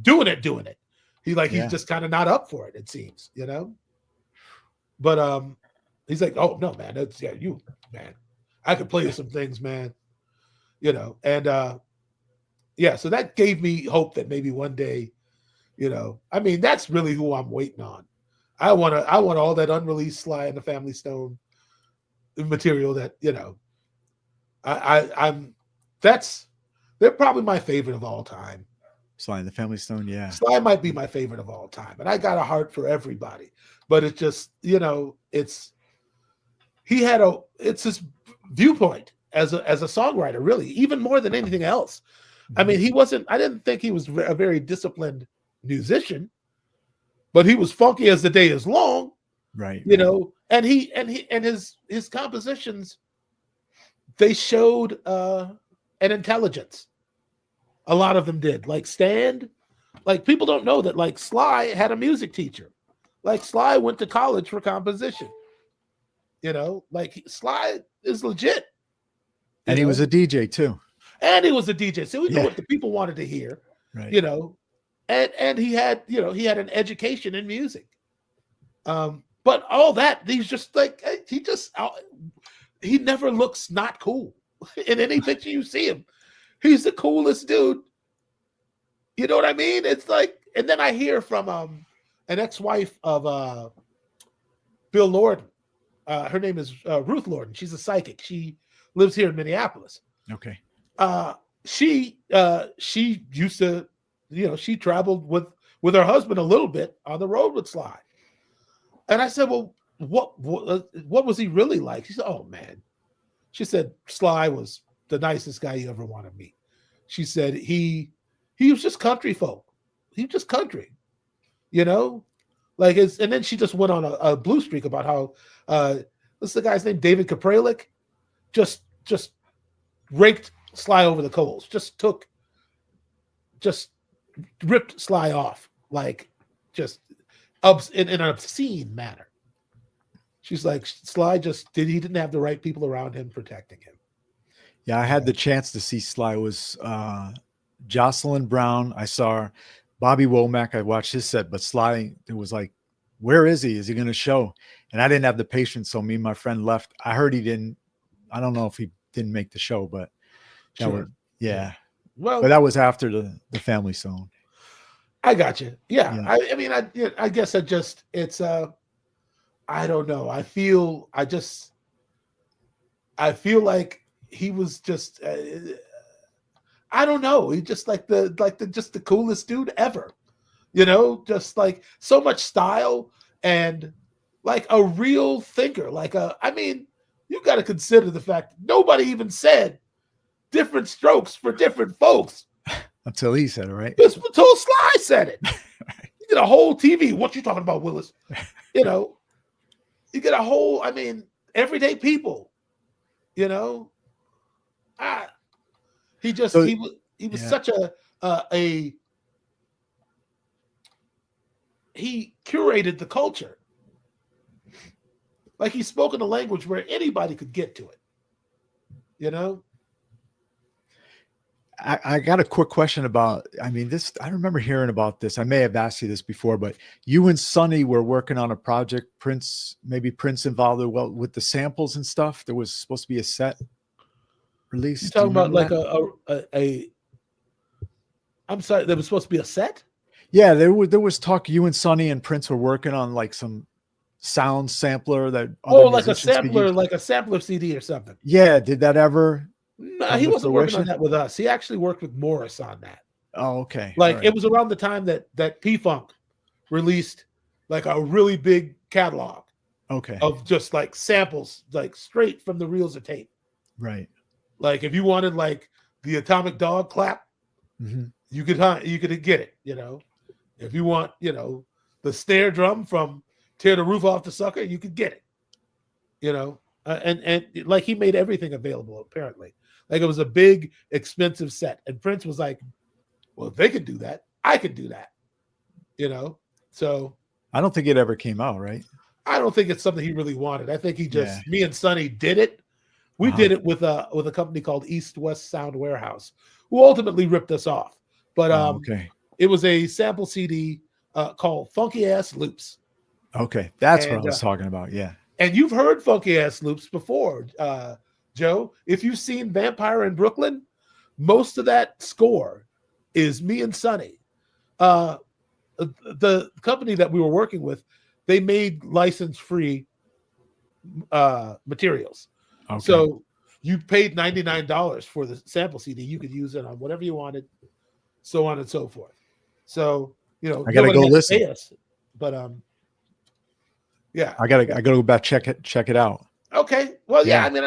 doing it. He's just kind of not up for it seems, But he's like, oh no, man, that's you, man. I could play you some things, man. And so that gave me hope that maybe one day, I mean, that's really who I'm waiting on. I want all that unreleased Sly and the Family Stone material that, they're probably my favorite of all time. Sly and the Family Stone, yeah. Sly might be my favorite of all time. And I got a heart for everybody. But it's just, it's his viewpoint as a songwriter, really, even more than anything else. I mean, I didn't think he was a very disciplined musician, but he was funky as the day is long. Right. And his compositions, they showed an intelligence. A lot of them did. Like Stand, like people don't know that like Sly had a music teacher. Like Sly went to college for composition. Like Sly is legit. And he was a DJ too. And he was a DJ. So he knew what the people wanted to hear. Right. And he had, he had an education in music. But all that, he's just like, he never looks not cool. In any picture you see him, he's the coolest dude. You know what I mean? It's like, and then I hear from an ex-wife of Bill Lorden. Her name is Ruth Lorden. She's a psychic. She lives here in Minneapolis. Okay. She used to, she traveled with her husband a little bit on the road with Sly. And I said, well, what was he really like? She said, oh man. She said, Sly was the nicest guy you ever want to meet. She said, he was just country folk. He was just country, like and then she just went on a blue streak about how, what's the guy's name? David Kapralik just raked Sly over the coals, just ripped Sly off, like just in an obscene manner. She's like, Sly he didn't have the right people around him protecting him. Yeah, I had the chance to see Sly. It was Jocelyn Brown. I saw Bobby Womack. I watched his set, but Sly, it was like, where is he? Is he going to show? And I didn't have the patience, so me and my friend left. I heard he didn't. I don't know if he didn't make the show, but sure. Well, but that was after the Family Stone. I got you. Yeah. I mean, I guess it's I don't know. I feel like he was just I don't know. He just like the coolest dude ever. Just like so much style and like a real thinker. you got to consider the fact that nobody even said different strokes for different folks. Until he said it, right? Until Sly said it. You get a whole TV. What you talking about, Willis? You know, you get a whole, I mean, everyday people, you know. He was such he curated the culture. Like he spoke in a language where anybody could get to it, you know? I got a quick question about, I mean, this, I remember hearing about this. I may have asked you this before, but you and Sonny were working on a project, maybe Prince involved with the samples and stuff. There was supposed to be a set release. You talking about like I'm sorry, there was supposed to be a set? Yeah, there was talk you and Sonny and Prince were working on like some sound sampler that like a sampler CD or something. Yeah, did that ever? No, he wasn't working on that with us. He actually worked with Morris on that. Oh, okay. Like it was around the time that P-Funk released like a really big catalog. Okay. Of just like samples, like straight from the reels of tape. Right. Like if you wanted like the Atomic Dog clap, you could get it, you know. If you want, you know, the snare drum from Tear the Roof Off the Sucker, you could get it, you know. And like he made everything available apparently. Like it was a big, expensive set. And Prince was like, well, if they could do that, I could do that. You know? So I don't think it ever came out, right? I don't think it's something he really wanted. I think me and Sonny did it. We did it with a company called East West Sound Warehouse, who ultimately ripped us off. But it was a sample CD called Funky Ass Loops. Okay. That's what I was talking about. Yeah. And you've heard Funky Ass Loops before, Joe. If you've seen Vampire in Brooklyn, most of that score is me and Sonny. The company that we were working with, they made license-free materials. Okay. So you paid $99 for the sample CD. You could use it on whatever you wanted, so on and so forth. So, you know, I gotta go listen. Us, but yeah, I gotta go back check it out. Okay. Well, yeah. I mean,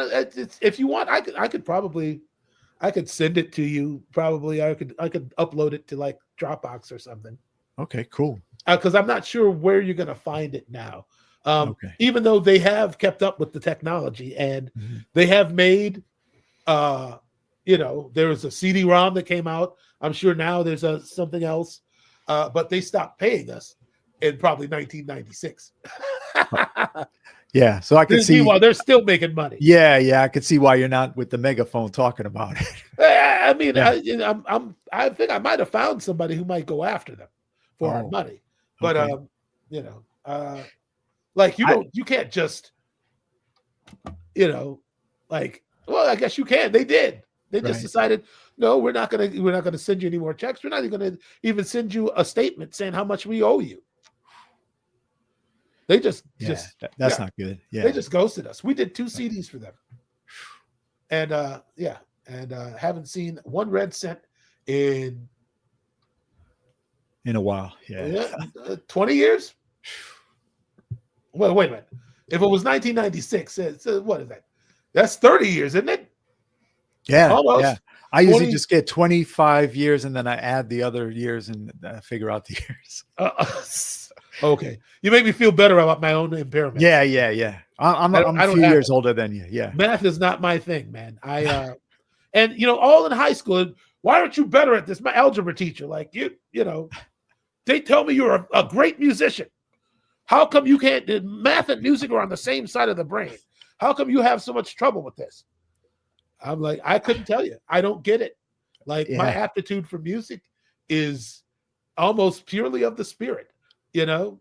if you want, I could send it to you. Probably, I could upload it to like Dropbox or something. Okay, cool. Because I'm not sure where you're gonna find it now. Okay. Even though they have kept up with the technology and they have made, you know, there was a CD-ROM that came out. I'm sure now there's something else, but they stopped paying us in probably 1996. Yeah, so I can see. Meanwhile, they're still making money. Yeah, I can see why you're not with the megaphone talking about it. I mean, I think I might have found somebody who might go after them for our money, but you know, like you can't just, you know, like, well, I guess you can. They did. They just decided, no, we're not gonna send you any more checks. We're not even gonna send you a statement saying how much we owe you. They that's not good. Yeah, they just ghosted us. We did 2 CDs for them, and haven't seen one red cent in a while. 20 years. Well, wait a minute. If it was 1996, what is that? That's 30 years, isn't it? Yeah, almost. Yeah. I usually just get 25 years and then I add the other years and figure out the years. Okay, you make me feel better about my own impairment. Yeah. I'm a few years older than you. Yeah, math is not my thing, man. And you know, all in high school, why aren't you better at this? My algebra teacher, like you know, they tell me you're a great musician. How come you can't? Math and music are on the same side of the brain. How come you have so much trouble with this? I'm like, I couldn't tell you. I don't get it. Like my aptitude for music is almost purely of the spirit. You know,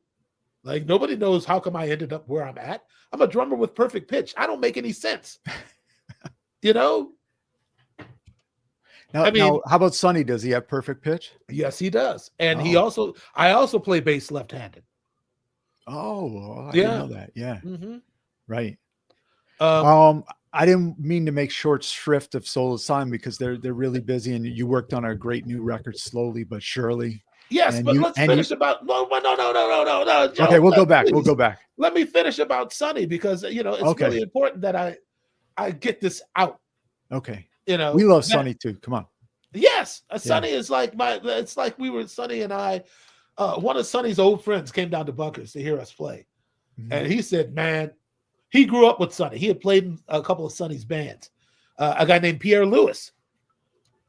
like nobody knows how come I ended up where I'm at. I'm a drummer with perfect pitch. I don't make any sense. You know? Now, how about Sonny? Does he have perfect pitch? Yes, he does. And I also play bass left-handed. I didn't know that. Yeah. Right. I didn't mean to make short shrift of Soul Asylum because they're really busy and you worked on a great new record slowly but surely. Yes, and let's finish about no. Joe, okay, we'll go back. Let me finish about Sonny because you know it's really important that I get this out. Okay. You know, We love Sonny too. Come on. Yes, Sonny is like it's like we were Sonny and I. One of Sonny's old friends came down to Bunkers to hear us play, and he said, "Man, he grew up with Sonny. He had played in a couple of Sonny's bands. A guy named Pierre Lewis,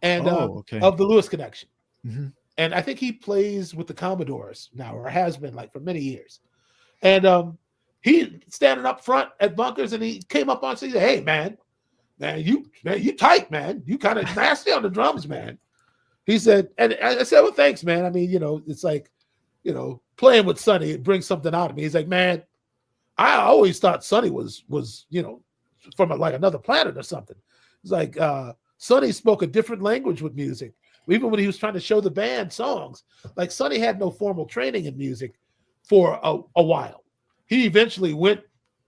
and of the Lewis Connection, and I think he plays with the Commodores now, or has been like for many years. And he standing up front at Bunkers, and he came up on stage. He said, "Hey, man, you tight, man. You kind of nasty on the drums, man." He said, and I said, "Well, thanks, man. I mean, it's like, playing with Sonny, it brings something out of me." He's like, "Man, I always thought Sonny was from like another planet or something." It's like Sonny spoke a different language with music. Even when he was trying to show the band songs, like Sonny had no formal training in music for a while. He eventually went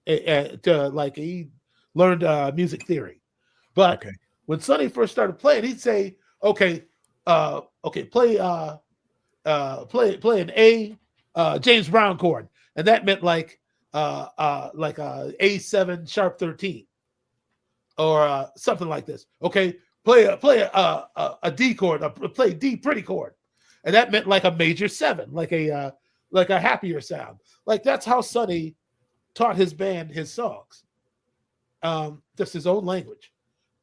he learned music theory. But when Sonny first started playing, he'd say, "Okay, play an A James Brown chord," and that meant like a A7 sharp 13 or something like this. Okay, play a D chord, play D pretty chord, and that meant like a major 7, like a happier sound. Like that's how Sonny taught his band his songs, just his own language.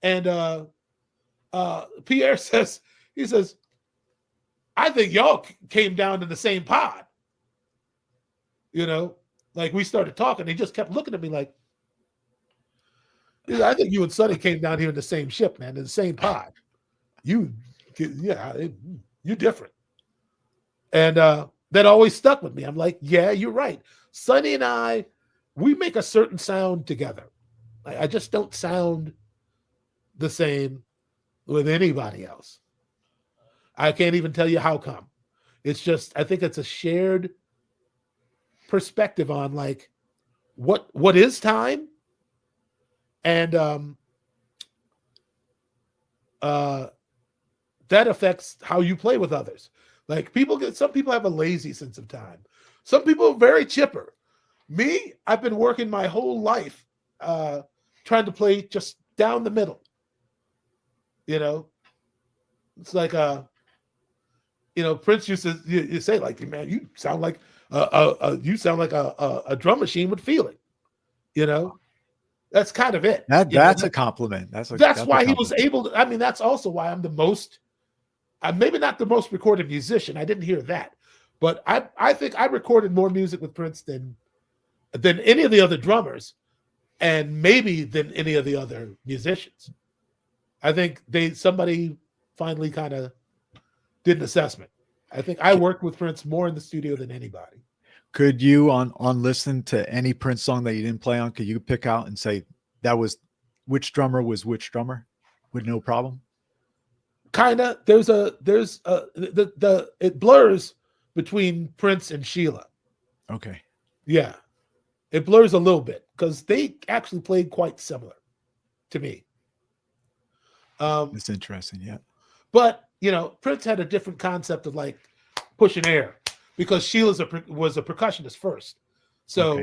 And Pierre says, "I think y'all came down in the same pod." Like we started talking. He just kept looking at me like, "I think you and Sonny came down here in the same ship, man, in the same pod. You different." And that always stuck with me. I'm like, yeah, you're right. Sonny and I, we make a certain sound together. I just don't sound the same with anybody else. I can't even tell you how come. It's just, I think it's a shared perspective on like what is time, and that affects how you play with others. Like some people have a lazy sense of time. Some people are very chipper. Me, I've been working my whole life trying to play just down the middle. It's like Prince used to you say like, "Man, you sound like a drum machine with feeling." That's kind of it. That's a compliment. That's why he was able to. I mean, that's also why I'm the most. I'm maybe not the most recorded musician. I didn't hear that, but I think I recorded more music with Prince than any of the other drummers, and maybe than any of the other musicians. I think somebody finally kind of did an assessment. I think I worked with Prince more in the studio than anybody. Could you on listen to any Prince song that you didn't play on? Could you pick out and say that was which drummer was which drummer with no problem? Kinda. It blurs between Prince and Sheila. Okay. Yeah, it blurs a little bit because they actually played quite similar to me. That's interesting. Yeah. But Prince had a different concept of like pushing air because Sheila was a percussionist first, so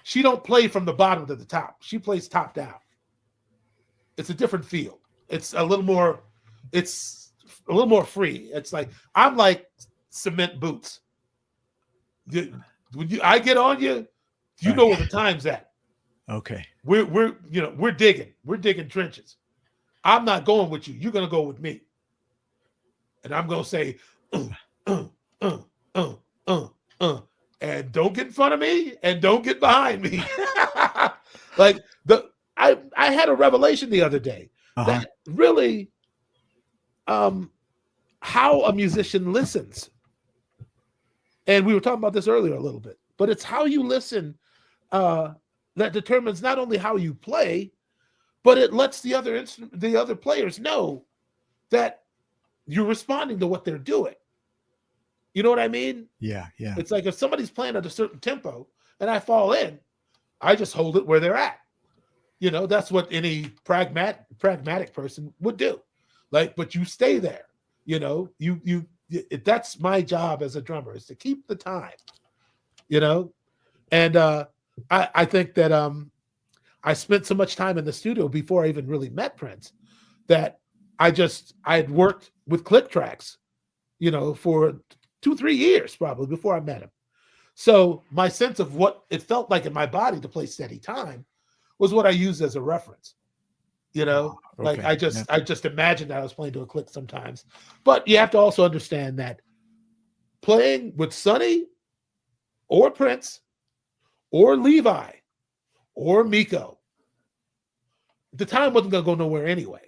she don't play from the bottom to the top. She plays top down. It's a different feel. It's a little more free. It's like I'm like cement boots. When I get on you, you know where the time's at. Okay. We're digging trenches. I'm not going with you. You're gonna go with me. And I'm gonna say, and don't get in front of me and don't get behind me. Like I had a revelation the other day that really how a musician listens. And we were talking about this earlier a little bit, but it's how you listen that determines not only how you play, but it lets the other players know that you're responding to what they're doing. You know what I mean? Yeah. It's like if somebody's playing at a certain tempo and I fall in, I just hold it where they're at. That's what any pragmatic person would do. Like, but you stay there. That's my job as a drummer, is to keep the time. And I think that I spent so much time in the studio before I even really met Prince that I had worked with click tracks, for 2-3 years probably before I met him. So my sense of what it felt like in my body to play Steady Time was what I used as a reference. Like Okay. I just imagined I was playing to a click sometimes. But you have to also understand that playing with Sonny or Prince or Levi or Miko, the time wasn't going to go nowhere anyway.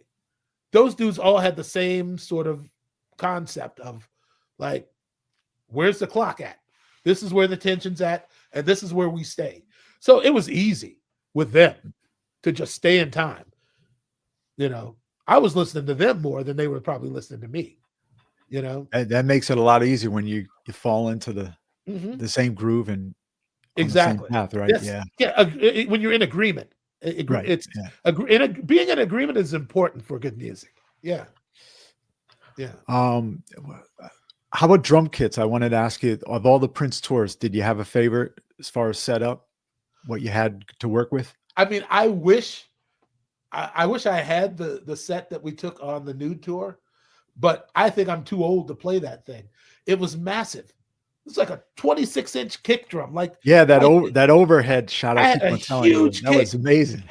Those dudes all had the same sort of concept of like, where's the clock at? This is where the tension's at, and this is where we stay. So it was easy with them to just stay in time. I was listening to them more than they were probably listening to me. And that makes it a lot easier when you fall into the Mm-hmm. same groove and on Exactly. the same path, right? Yeah. When you're in agreement, Right. It's being in agreement is important for good music. Yeah. Yeah. How about drum kits? I wanted to ask you, of all the Prince tours, did you have a favorite as far as setup, what you had to work with? I mean, I wish I had the set that we took on the Nude tour, but I think I'm too old to play that thing. It was massive. It's like a 26-inch kick drum. Like, that overhead shot, I keep on telling you, that was amazing.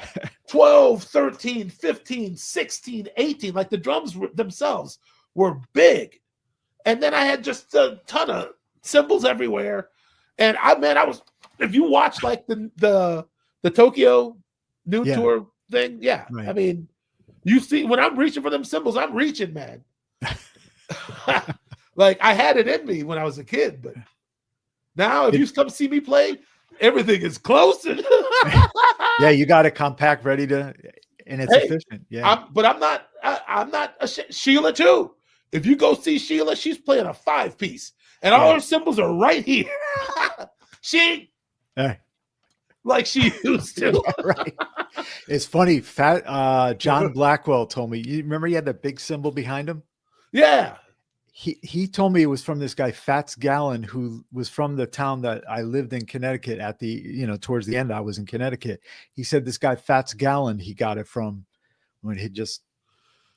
12, 13, 15, 16, 18. Like the drums themselves were big. And then I had just a ton of cymbals everywhere. And I was, if you watch like the Tokyo Nude tour thing, right. I mean, you see when I'm reaching for them cymbals, I'm reaching, man. Like I had it in me when I was a kid, but now if you come see me play, everything is close. Yeah, you got it compact, ready to, and it's efficient. Yeah, I'm not Sheila too. If you go see Sheila, she's playing a 5-piece, and all her cymbals are right here. She like she used to. Right. It's funny. John Blackwell told me. You remember he had that big cymbal behind him? Yeah. He told me it was from this guy Fats Gallen, who was from the town that I lived in, Connecticut. At the towards the end, I was in Connecticut. He said this guy Fats Gallen, he got it from when he'd just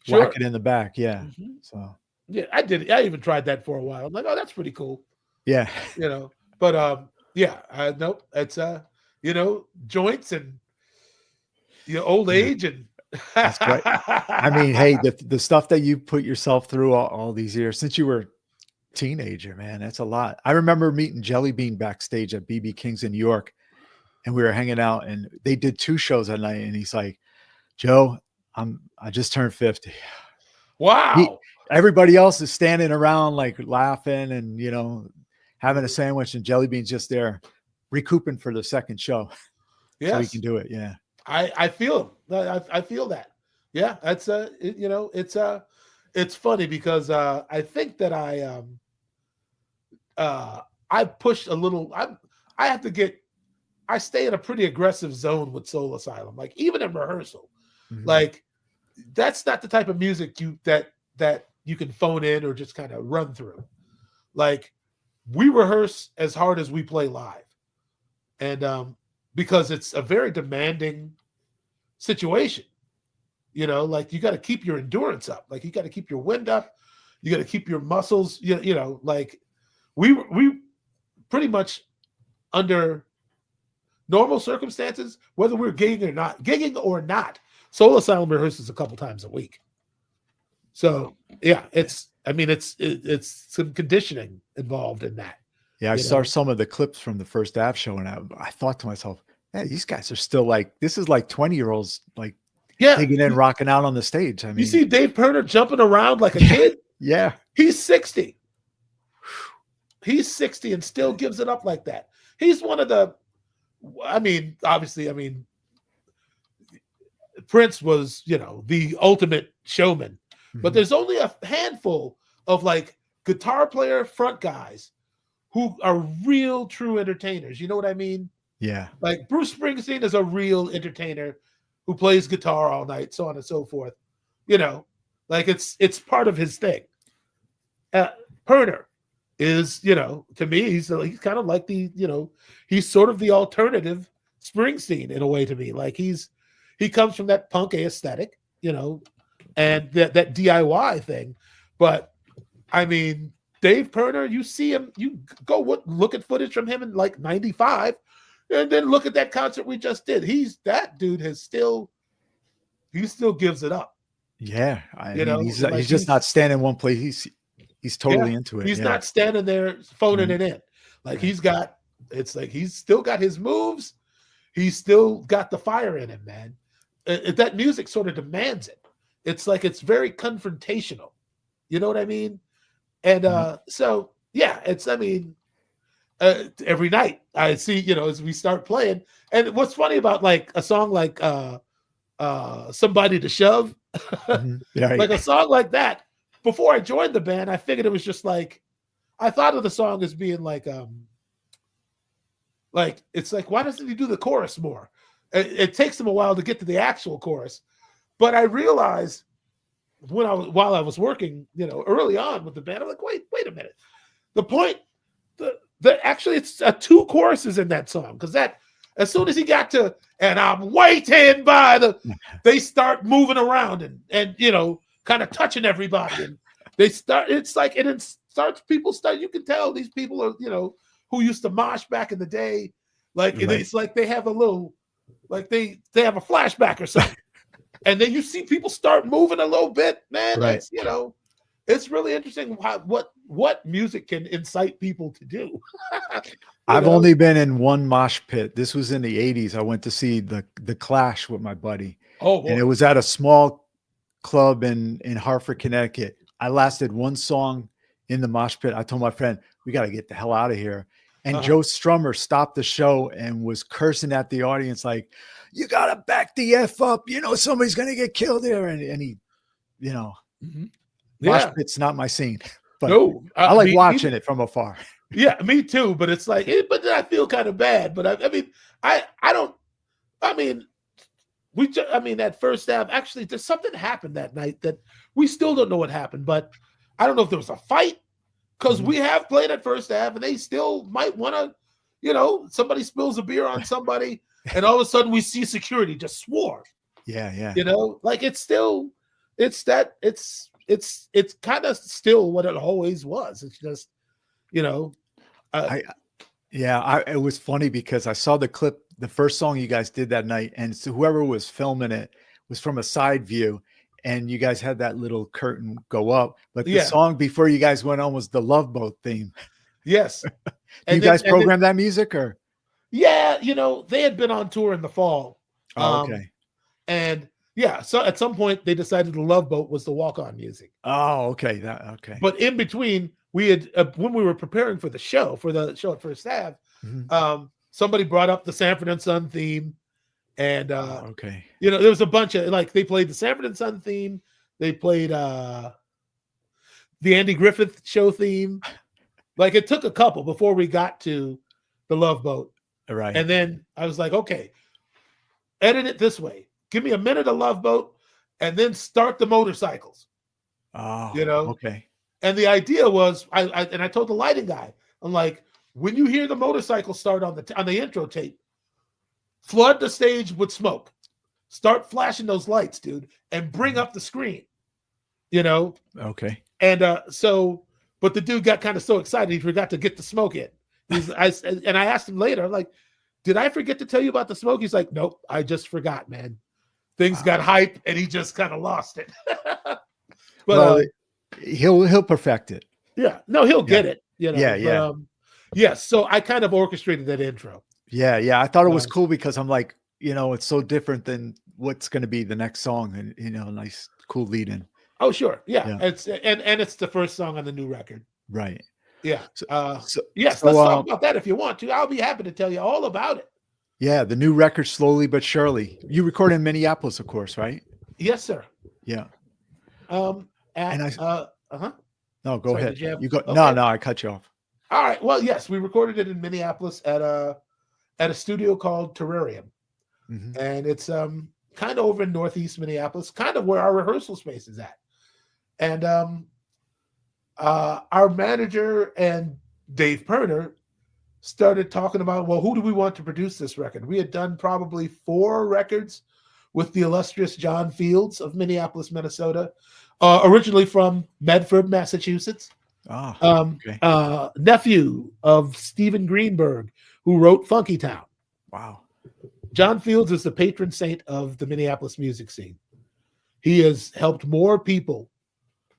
whack it in the back. Yeah. Mm-hmm. So yeah, I did. I even tried that for a while. I'm like, oh, that's pretty cool. Yeah. But nope. It's joints and old age and. That's right. I mean, hey, the stuff that you put yourself through all these years since you were a teenager, man, that's a lot. I remember meeting Jelly Bean backstage at BB King's in New York, and we were hanging out, and they did 2 shows that night, and he's like, "Joe, I just turned 50." Wow. Everybody else is standing around like laughing and having a sandwich, and Jelly Bean's just there recouping for the second show. Yes. So he can do it. Yeah. I feel I feel that. Yeah, that's it's funny because I think that I pushed a little. I stay in a pretty aggressive zone with Soul Asylum. Like even in rehearsal, like that's not the type of music that you can phone in or just kind of run through. Like we rehearse as hard as we play live, and because it's a very demanding situation. Like you got to keep your endurance up. Like you got to keep your wind up. You got to keep your muscles, like we pretty much under normal circumstances, whether we're gigging or not, Soul Asylum rehearses a couple times a week. So yeah, it's some conditioning involved in that. Yeah, I saw some of the clips from the first Av show, and I thought to myself, "Hey, these guys are still like this is like 20-year-olds like digging in, rocking out on the stage." I mean, you see Dave Perner jumping around like a kid. Yeah, he's 60. He's 60 and still gives it up like that. He's one of the. Obviously, Prince was the ultimate showman, but there's only a handful of like guitar player front guys who are real true entertainers. You know what I mean? Yeah. Like Bruce Springsteen is a real entertainer who plays guitar all night, so on and so forth. Like it's part of his thing. Perner is, to me, he's kind of like the, he's sort of the alternative Springsteen in a way to me. Like he comes from that punk aesthetic, and that DIY thing. But I mean, Dave Pirner, you see him, you look at footage from him in like 95, and then look at that concert we just did. That dude he still gives it up. Yeah. I mean, he's like just not standing in one place. He's totally into it. He's not standing there phoning it in. Like he's still got his moves. He's still got the fire in him, man. That music sort of demands it. It's like it's very confrontational. You know what I mean? And so yeah, every night I see, as we start playing. And what's funny about like a song like Somebody to Shove, like a song like that, before I joined the band, I figured it was just like, I thought of the song as being like it's like, why doesn't he do the chorus more? It takes him a while to get to the actual chorus. But I realized while I was working, early on with the band, I'm like, wait a minute. The point, actually it's 2 choruses in that song, because that as soon as he got to "and I'm waiting by they start moving around and kind of touching everybody, and they start. It's like people start. You can tell these people are who used to mosh back in the day. Like it's like they have a little, like they have a flashback or something. And then you see people start moving a little bit, man. Right. It's really interesting what music can incite people to do. I've only been in one mosh pit. This was in the 80s. I went to see the Clash with my buddy. Oh, boy. And it was at a small club in Hartford, Connecticut. I lasted one song in the mosh pit. I told my friend, we got to get the hell out of here. And Joe Strummer stopped the show and was cursing at the audience like, you got to back the F up. Somebody's going to get killed here. And he, mosh pit's not my scene. But no, I like watching it from afar. Yeah, me too. But it's like, but then I feel kind of bad. But I mean, that first half, actually, there's something happened that night that we still don't know what happened. But I don't know if there was a fight, because we have played at first half and they still might want to, somebody spills a beer on somebody and all of a sudden we see security just swarm. Yeah. Like it's kind of still what it always was. It's just, it was funny because I saw the clip, the first song you guys did that night, and so whoever was filming it was from a side view, and you guys had that little curtain go up. But the song before you guys went on was the Love Boat theme. Yes. You guys program that music, or? Yeah, they had been on tour in the fall. Oh, okay. And yeah, so at some point they decided the Love Boat was the walk-on music. Oh, okay. Okay. But in between, we had when we were preparing for the show at First Ave, somebody brought up the Sanford and Son theme, and okay, there was a bunch of, like, they played the Sanford and Son theme, they played the Andy Griffith Show theme. Like, it took a couple before we got to the Love Boat. Right. And then I was like, okay, edit it this way. Give me a minute of Love Boat and then start the motorcycles. Oh, okay. And the idea was, I told the lighting guy, I'm like, when you hear the motorcycle start on the intro tape, flood the stage with smoke. Start flashing those lights, dude, and bring up the screen. Okay. And but the dude got kind of so excited he forgot to get the smoke in. I asked him later, I'm like, did I forget to tell you about the smoke? He's like, nope, I just forgot, man. Things got hype and he just kind of lost it. But he'll perfect it. Yeah, no, he'll get it. Yeah. Yes, so I kind of orchestrated that intro. Yeah. I thought it was cool because I'm like, it's so different than what's going to be the next song, and nice, cool lead in. Oh, sure, yeah. It's it's the first song on the new record, right? Yeah. Let's talk about that if you want to. I'll be happy to tell you all about it. Yeah, the new record, Slowly But Surely. You recorded in Minneapolis, of course, right? Yes, sir. Yeah. No, go ahead. You go. Okay. No, I cut you off. All right. Well, yes, we recorded it in Minneapolis at a studio called Terrarium, and it's kind of over in Northeast Minneapolis, kind of where our rehearsal space is at. And our manager and Dave Pirner started talking about, well, who do we want to produce this record? We had done probably 4 records with the illustrious John Fields of Minneapolis, Minnesota, originally from Medford, Massachusetts. Ah, okay. Nephew of Stephen Greenberg, who wrote Funky Town. Wow. John Fields is the patron saint of the Minneapolis music scene. He has helped more people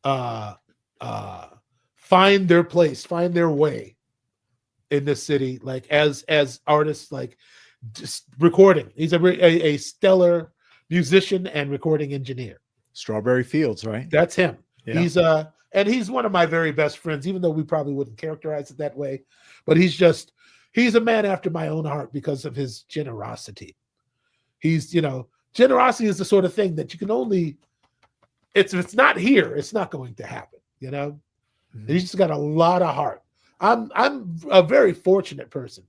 find their place, find their way in this city, like as artists, like just recording. He's a stellar musician and recording engineer. Strawberry Fields, right? That's him. Yeah. He's one of my very best friends, even though we probably wouldn't characterize it that way. But he's a man after my own heart because of his generosity. Generosity is the sort of thing that you can only, if it's not here, it's not going to happen. Mm-hmm. He's just got a lot of heart. I'm a very fortunate person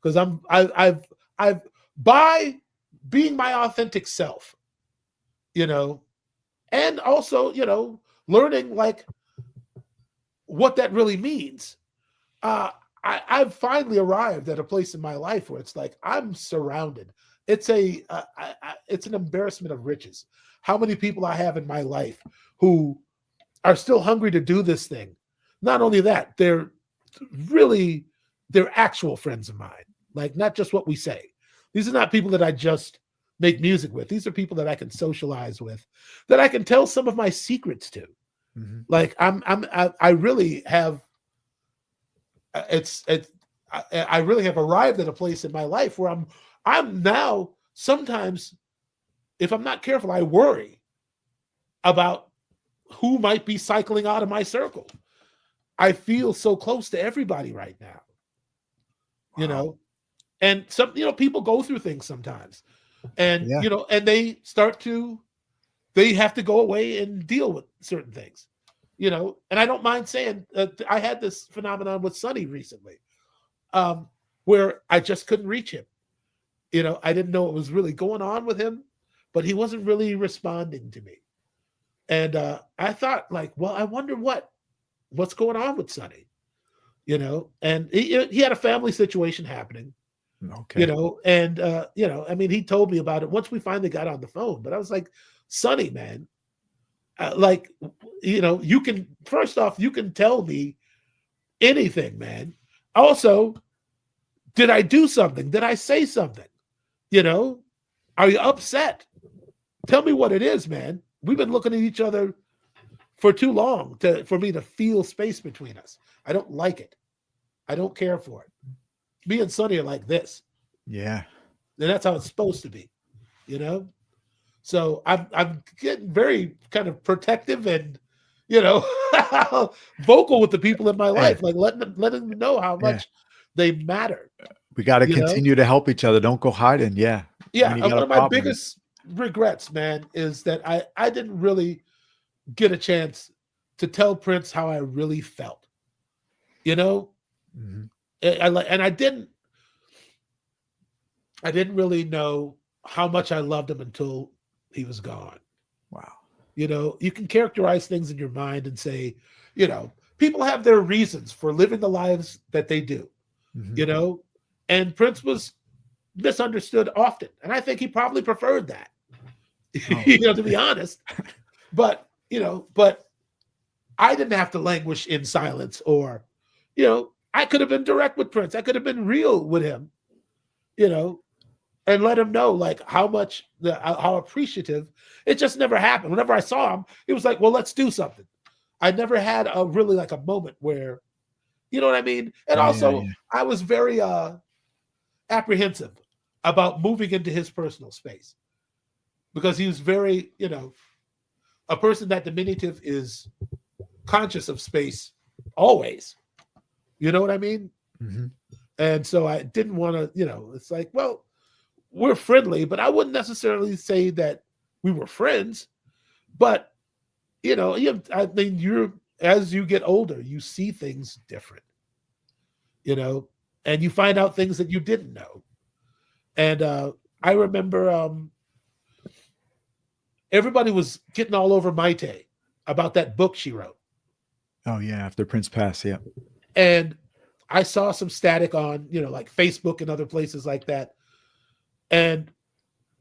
because I've by being my authentic self, and also, learning like what that really means. I've finally arrived at a place in my life where it's like I'm surrounded. It's an embarrassment of riches. How many people I have in my life who are still hungry to do this thing. Not only that, they're actual friends of mine. Like not just what we say. These are not people that I just make music with. These are people that I can socialize with, that I can tell some of my secrets to. Mm-hmm. Like I really have. I really have arrived at a place in my life where I'm now sometimes, if I'm not careful, I worry about who might be cycling out of my circle. I feel so close to everybody right now, Wow. and some, people go through things sometimes, and, Yeah. And they have to go away and deal with certain things, and I don't mind saying I had this phenomenon with Sonny recently, where I just couldn't reach him. I didn't know what was really going on with him, but he wasn't really responding to me. And I thought, like, well, I wonder what's going on with Sonny, and he had a family situation happening, Okay. and I mean, he told me about it once we finally got on the phone, but I was like, Sonny, man, you can, first off, you can tell me anything, man. Also, did I do something? Did I say something? Are you upset? Tell me what it is, man. We've been looking at each other for too long for me to feel space between us. I don't like it. I don't care for it. Me and Sonny are like this. Yeah. And that's how it's supposed to be, So I'm getting very kind of protective and, vocal with the people in my life, like letting them know how much they matter. We got to continue to help each other. Don't go hiding. Yeah. Yeah. When you got One a of my problem. biggest regrets, man, is that I didn't really get a chance to tell Prince how I really felt. Mm-hmm. And I didn't really know how much I loved him until he was gone. Wow. You can characterize things in your mind and say, people have their reasons for living the lives that they do, Mm-hmm. And Prince was misunderstood often. And I think he probably preferred that, to be honest. But I didn't have to languish in silence, or, I could have been direct with Prince. I could have been real with him, and let him know like how appreciative. It just never happened. Whenever I saw him, it was like, well, let's do something. I never had a really like a moment where, you know what I mean? And also I was very apprehensive about moving into his personal space, because he was very, a person that diminutive is conscious of space always. You know what I mean? Mm-hmm. And so I didn't want to, it's like, well, we're friendly, but I wouldn't necessarily say that we were friends. But, I mean, as you get older, you see things different, and you find out things that you didn't know. And I remember everybody was getting all over Maite about that book she wrote. Oh, yeah. After Prince passed. Yeah. And I saw some static on, like Facebook and other places like that. And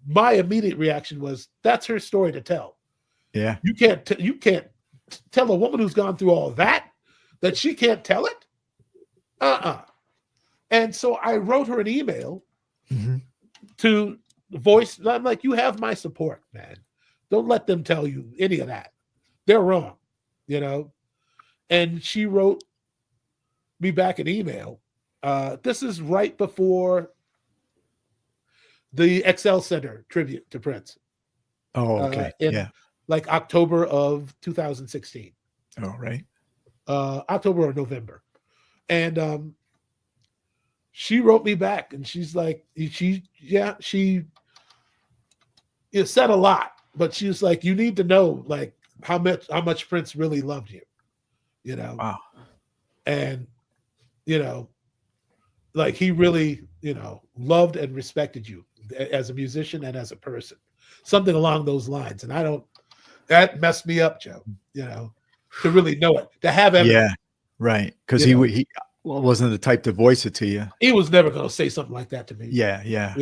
my immediate reaction was, that's her story to tell. Yeah. You can't tell a woman who's gone through all that she can't tell it. And so I wrote her an email to voice. I'm like, you have my support, man. Don't let them tell you any of that. They're wrong, And she wrote me back an email. This is right before the Excel Center tribute to Prince. Oh, okay. In like October of 2016. Oh, right. October or November. And she wrote me back, and she's like, she said a lot, but she was like, you need to know like how much Prince really loved you, Wow. And like he really, loved and respected you as a musician and as a person, something along those lines. And that messed me up, Joe, to really know it, to have evidence. Yeah, right. Because he wasn't the type to voice it to you. He was never going to say something like that to me. Yeah.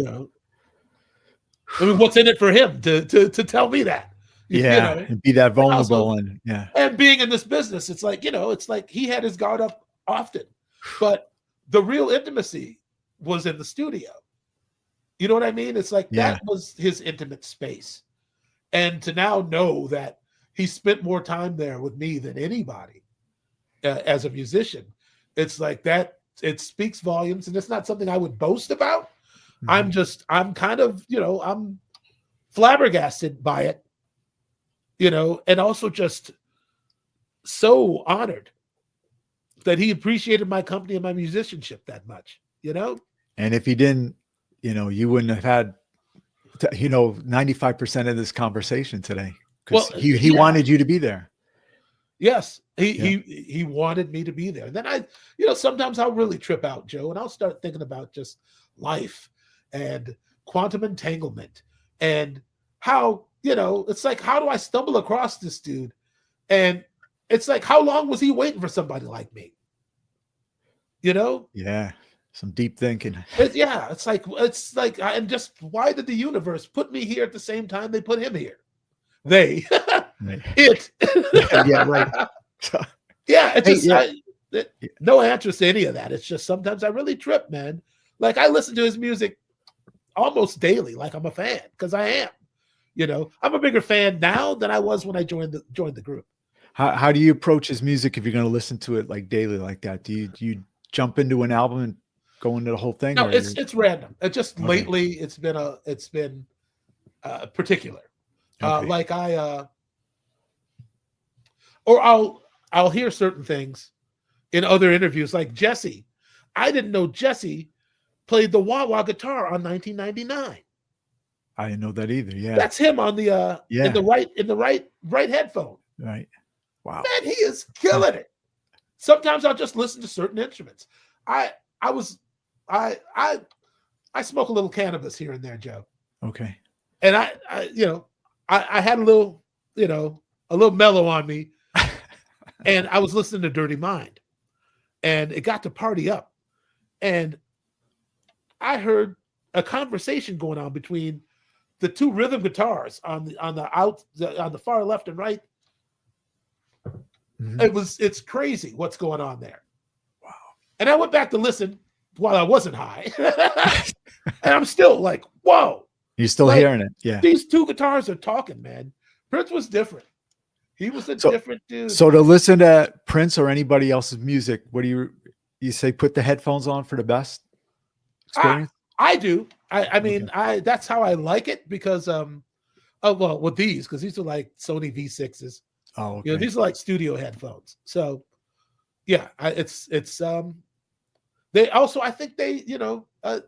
I mean, what's in it for him to tell me that? And be that vulnerable, and being in this business, it's like he had his guard up often, but the real intimacy was in the studio. You know what I mean? It's like that was his intimate space, and to now know that he spent more time there with me than anybody as a musician, it's like that. It speaks volumes, and it's not something I would boast about. I'm kind of, I'm flabbergasted by it, and also just so honored that he appreciated my company and my musicianship that much, And if he didn't, you wouldn't have had, 95% of this conversation today, because he wanted you to be there. Yes, he wanted me to be there. And then I, sometimes I'll really trip out, Joe, and I'll start thinking about just life and quantum entanglement and how, it's like, how do I stumble across this dude? And it's like, how long was he waiting for somebody like me? Yeah. Some deep thinking. It's like, and just why did the universe put me here at the same time they put him here? They, it. Yeah, right. It's just, no answers to any of that. It's just sometimes I really trip, man. Like I listen to his music almost daily, like I'm a fan, because I am. I'm a bigger fan now than I was when I joined the group. How do you approach his music if you're going to listen to it like daily like that? Do you jump into an album and go into the whole thing? No, it's random. It just lately it's been particular. Like I'll hear certain things in other interviews, like Jesse. I didn't know Jesse played the wah-wah guitar on 1999. I didn't know that either. Yeah, that's him on the in the right headphone. Right. Wow. Man, he is killing it. Sometimes I'll just listen to certain instruments. I smoke a little cannabis here and there, Joe. Okay. And I had a little mellow on me, and I was listening to Dirty Mind, and it got to Party Up, and I heard a conversation going on between the two rhythm guitars on the far left and right. Mm-hmm. It's crazy what's going on there. Wow. And I went back to listen while I wasn't high. And I'm still like, whoa. You're still hearing it. Yeah. These two guitars are talking, man. Prince was different. He was a different dude. So to listen to Prince or anybody else's music, what do you say put the headphones on for the best experience? I do. I mean, that's how I like it because with these, because these are like Sony V6s. Oh, okay. These are like studio headphones. So yeah, they also, I think they,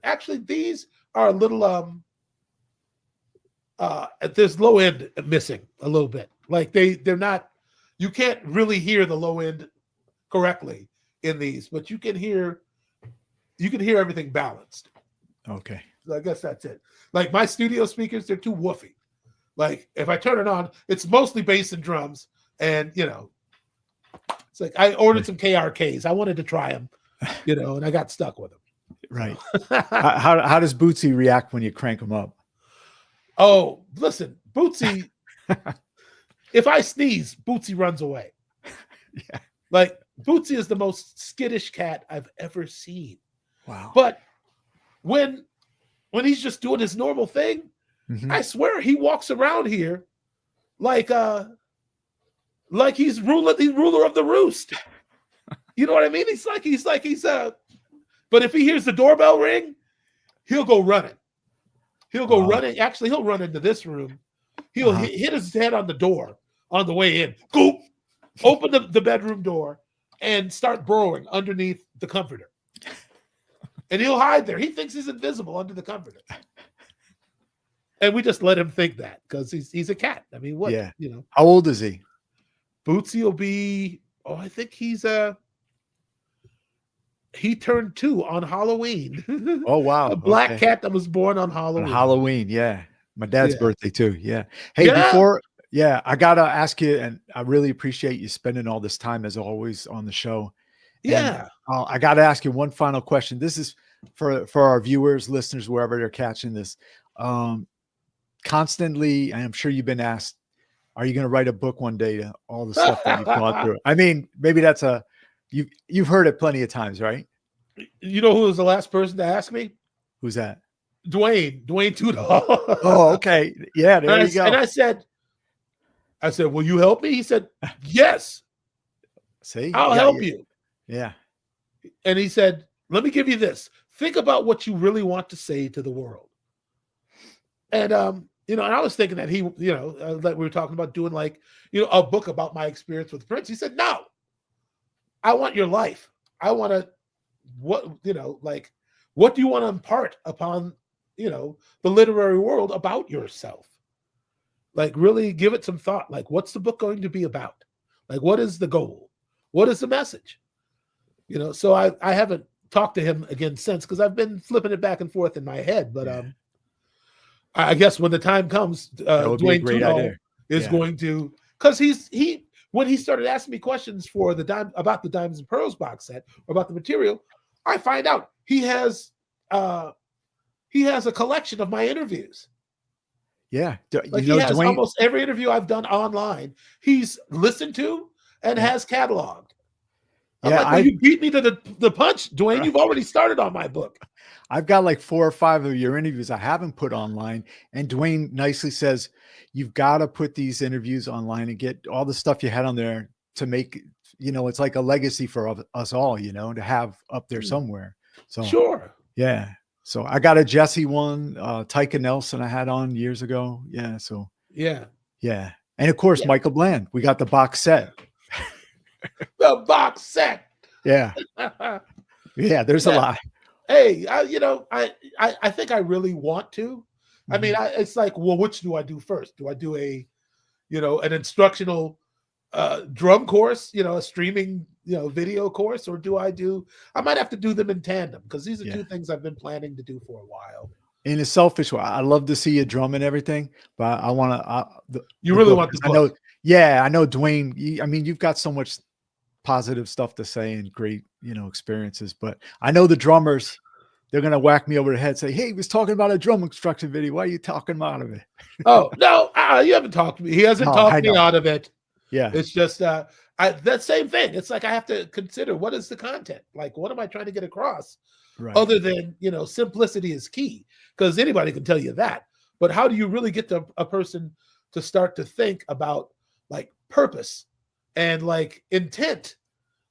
actually these are a little there's low end missing a little bit. Like they're not, you can't really hear the low end correctly in these, but you can hear everything balanced. Okay. So I guess that's it. Like my studio speakers, they're too woofy. Like if I turn it on, it's mostly bass and drums. And it's like I ordered some KRKs. I wanted to try them. and I got stuck with him. Right. So. How does Bootsy react when you crank him up? Oh, listen, Bootsy. If I sneeze, Bootsy runs away. Yeah. Like Bootsy is the most skittish cat I've ever seen. Wow. But when he's just doing his normal thing, I swear he walks around here like he's ruler of the roost. You know what I mean? He's but if he hears the doorbell ring, he'll go running. He'll go running. Actually, he'll run into this room. He'll hit his head on the door on the way in. Go open the bedroom door and start burrowing underneath the comforter. And he'll hide there. He thinks he's invisible under the comforter. And we just let him think that because he's a cat. I mean, what? Yeah. How old is he? Bootsy will be, I think he turned 2 on Halloween. Oh, wow. A black cat that was born on Halloween. On Halloween, yeah. My dad's birthday too. Yeah. Hey, I gotta ask you, and I really appreciate you spending all this time as always on the show. Yeah. And, I gotta ask you one final question. This is for our viewers, listeners, wherever they're catching this. Constantly, I'm sure you've been asked, are you going to write a book one day to all the stuff that you've gone through? I mean, maybe that's you've heard it plenty of times, right? You know who was the last person to ask me? Who's that? Dwayne Tudor. Oh, okay. Yeah, there you go. And I said, will you help me? He said, yes. See, I'll help you. Yeah. And he said, let me give you this. Think about what you really want to say to the world. And, and I was thinking that he, that we were talking about doing a book about my experience with Prince. He said, no, I want your life. I want to, what do you want to impart upon, the literary world about yourself? Like really give it some thought. Like, what's the book going to be about? Like, what is the goal? What is the message? So I haven't talked to him again since because I've been flipping it back and forth in my head. But I guess when the time comes, Dwayne Tudor is going to, because when he started asking me questions for about the Diamonds and Pearls box set or about the material, I find out he has a collection of my interviews. Yeah, he has Dwayne, almost every interview I've done online. He's listened to and has cataloged. You beat me to the punch, Dwayne. You've already started on my book. I've got like 4 or 5 of your interviews I haven't put online. And Dwayne nicely says, you've got to put these interviews online and get all the stuff you had on there to make, it's like a legacy for us all, to have up there somewhere. So sure. Yeah. So I got a Jesse one, Tyka Nelson I had on years ago. Yeah. So yeah. And of course, Michael Bland, we got the box set. The box set. Yeah. Yeah. There's a lot. Hey, I think I really want to. I mean, it's like, well, which do I do first? Do I do an instructional drum course, a streaming, video course, or I might have to do them in tandem because these are 2 things I've been planning to do for a while. In a selfish way, I love to see you drum and everything, but I want to. You really want the book? I know, Dwayne. You've got so much positive stuff to say and great, experiences. But I know the drummers, they're gonna whack me over the head, say, "Hey, he was talking about a drum instruction video. Why are you talking him out of it?" Oh no, you haven't talked to me. He hasn't talked me out of it. Yeah, it's just that same thing. It's like I have to consider what is the content. Like, what am I trying to get across? Right. Other than simplicity is key because anybody can tell you that. But how do you really get a person to start to think about like purpose and like intent?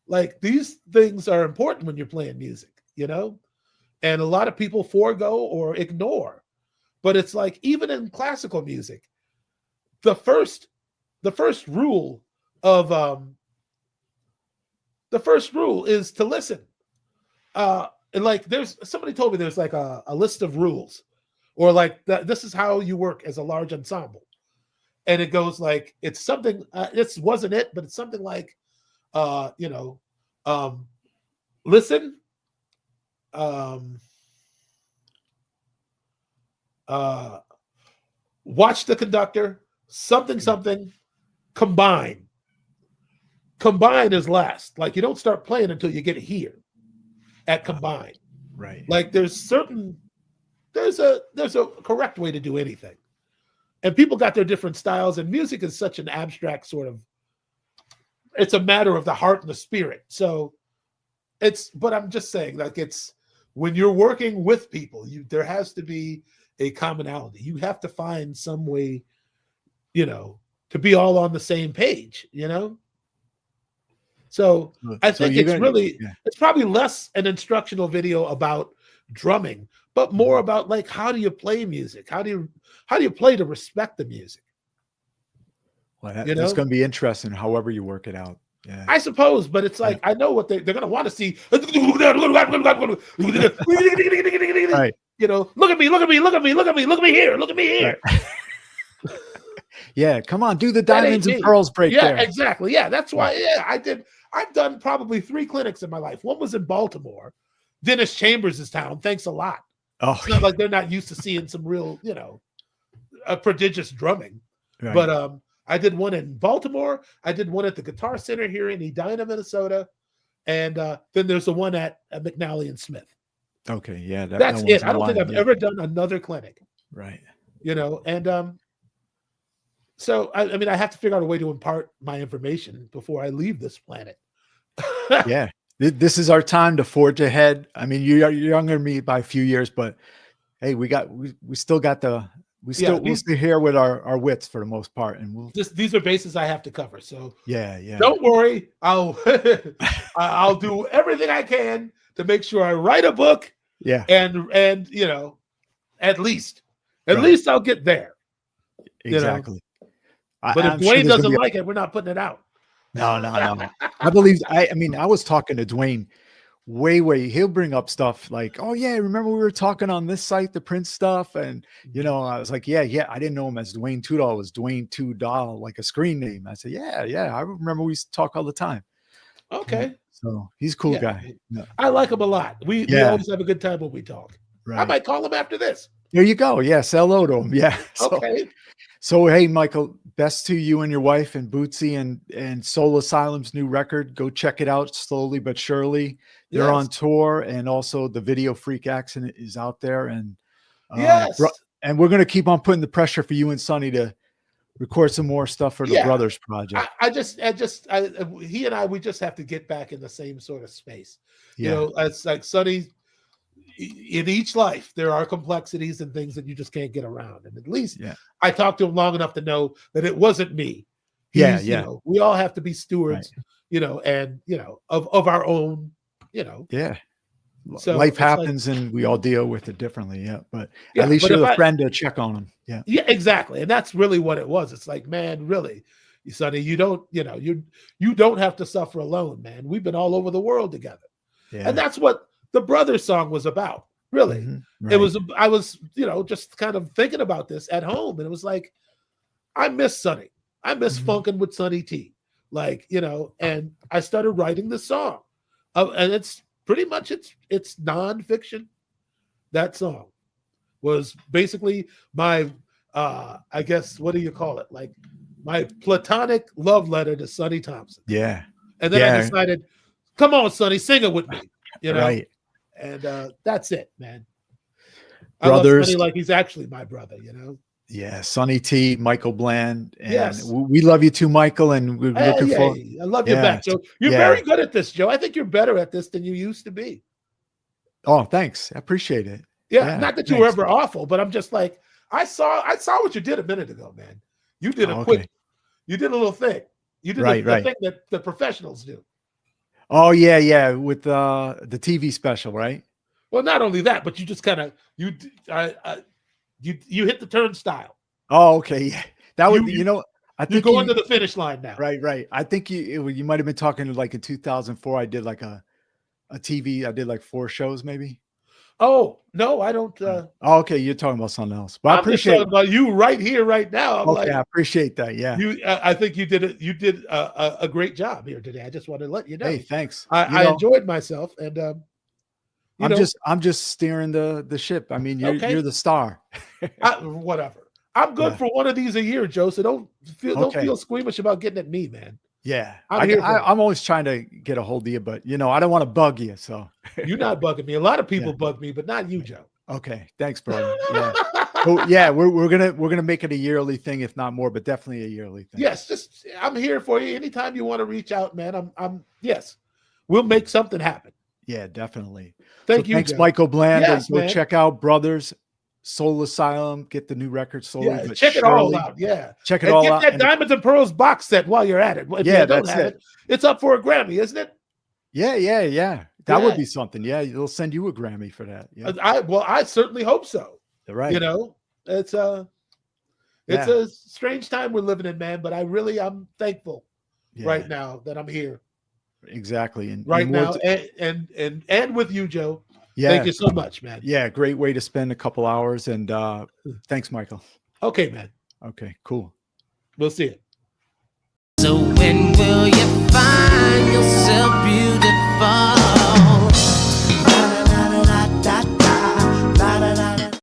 Like these things are important when you're playing music, and a lot of people forego or ignore. But it's like even in classical music, the first rule is to listen. And like somebody told me there's like a list of rules, or like this is how you work as a large ensemble. And it goes like, it's something, this wasn't it, but it's something like, listen, watch the conductor, something, combine. Combine is last. Like you don't start playing until you get here. at combined. Right. Like there's a correct way to do anything. And people got their different styles, and music is such an abstract sort of, it's a matter of the heart and the spirit. So but I'm just saying, like, it's when you're working with people, there has to be a commonality. You have to find some way, to be all on the same page, So I think it's probably less an instructional video about drumming, but more about like, how do you play music? How do you play to respect the music? Well, that's going to be interesting, however you work it out. Yeah, I suppose, but it's like, I know what they're going to want to see. Right. Look at me, look at me, look at me, look at me, look at me here, look at me here. Right. Yeah, come on, do the diamonds and pearls break there. Yeah, exactly. Yeah, that's why. Yeah, I've done probably 3 clinics in my life. One was in Baltimore, Dennis Chambers' town. Thanks a lot. Oh, it's not like they're not used to seeing some real, a prodigious drumming. Right. But I did one in Baltimore. I did one at the Guitar Center here in Edina, Minnesota, and then there's the one at McNally and Smith. Okay, yeah, that's it. I don't think I've ever done another clinic. Right. And so I mean, I have to figure out a way to impart my information before I leave this planet. Yeah, this is our time to forge ahead. I mean, you're younger than me by a few years, but hey, we still got we'll stay here with our wits for the most part, and these are bases I have to cover. So yeah. Don't worry, I'll do everything I can to make sure I write a book. Yeah, and at least I'll get there. Exactly. But if Dwayne doesn't like it, we're not putting it out. No. I believe. I mean, I was talking to Dwayne. Way. He'll bring up stuff like, "Oh yeah, remember we were talking on this site, the Prince stuff," and I was like, "Yeah." I didn't know him as Dwayne Tudor. It was Dwayne Tudor, like a screen name. I said, "Yeah. I remember we used to talk all the time." Okay. So he's a cool guy. Yeah. I like him a lot. We always have a good time when we talk. Right. I might call him after this. There you go. Yeah, say hello to him. Yeah. Okay. So hey, Michael, best to you and your wife and Bootsy and Soul Asylum's new record. Go check it out slowly but surely. They're on tour, and also the Video Freak Accident is out there. And and we're gonna keep on putting the pressure for you and Sonny to record some more stuff for the Brothers project. He and I, we just have to get back in the same sort of space. It's like Sonny. In each life, there are complexities and things that you just can't get around. And at least I talked to him long enough to know that it wasn't me. We all have to be stewards, of our own, Yeah. So life happens and we all deal with it differently. Yeah. But at least you're the friend to check on them. Yeah. Yeah, exactly. And that's really what it was. It's like, man, really, Sonny, you don't have to suffer alone, man. We've been all over the world together. Yeah. And that's what the Brothers song was about, really. Right. I was, just kind of thinking about this at home, and it was like, I miss Sonny. I miss funking with Sonny T. And I started writing the song. And it's pretty much, it's nonfiction. That song was basically my, I guess, what do you call it? Like my platonic love letter to Sonny Thompson. Yeah. And then I decided, come on, Sonny, sing it with me. Right. And that's it, man. Brothers, I love Sonny like he's actually my brother, Yeah, Sonny T, Michael Bland, and we love you too, Michael. And we're looking forward. I love you back, Joe. You're very good at this, Joe. I think you're better at this than you used to be. Oh, thanks. I appreciate it. Yeah, not that you were ever awful, but I'm just like, I saw what you did a minute ago, man. You did you did a little thing. You did the thing that the professionals do. Oh yeah, with the TV special, right? Well, not only that, but you just kind of you hit the turnstile. Oh, okay, yeah. That would I think you're going to the finish line now. Right. I think you might have been talking like in 2004. I did like a TV. I did like 4 shows, maybe. Oh no, I don't. Okay, you're talking about something else. But I appreciate talking about you right here, right now. I appreciate that. Yeah, I think you did it. You did a great job here today. I just wanted to let you know. Hey, thanks. I enjoyed myself, and I'm just steering the ship. I mean, you're the star. Whatever. I'm good for one of these a year, Joe. So don't feel squeamish about getting at me, man. Yeah, I'm here for it. I'm always trying to get a hold of you, but I don't want to bug you. So You're not bugging me. A lot of yeah. people bug me, but not you, Joe. Okay, thanks, brother. Yeah. Oh yeah, we're gonna make it a yearly thing, if not more, but definitely a yearly thing. Yes, just I'm here for you. Anytime you want to reach out, man. I'm yes. We'll make something happen. Yeah, definitely. So Thank you, thanks, Joe. Michael Bland. Yes, Go man. check out Brothers Soul Asylum. Get the new record slowly Yeah, but check it all surely. out. Yeah. Check it And all get out. that And Diamonds and Pearls box set while you're at it. If yeah, you don't that's have it. it, it's up for a Grammy, isn't it? Yeah. That would Yeah. be something. Yeah, they'll send you a Grammy for that. Yeah, I certainly hope so. right. You know, it's Yeah, a strange time we're living in, man, but I'm thankful right yeah, now that I'm here exactly. And right more. now and with you, Joe. Thank Yeah, you so much, man. yeah. Great way to spend a couple hours. And thanks, Michael. Okay, man. Okay, cool. We'll see you. So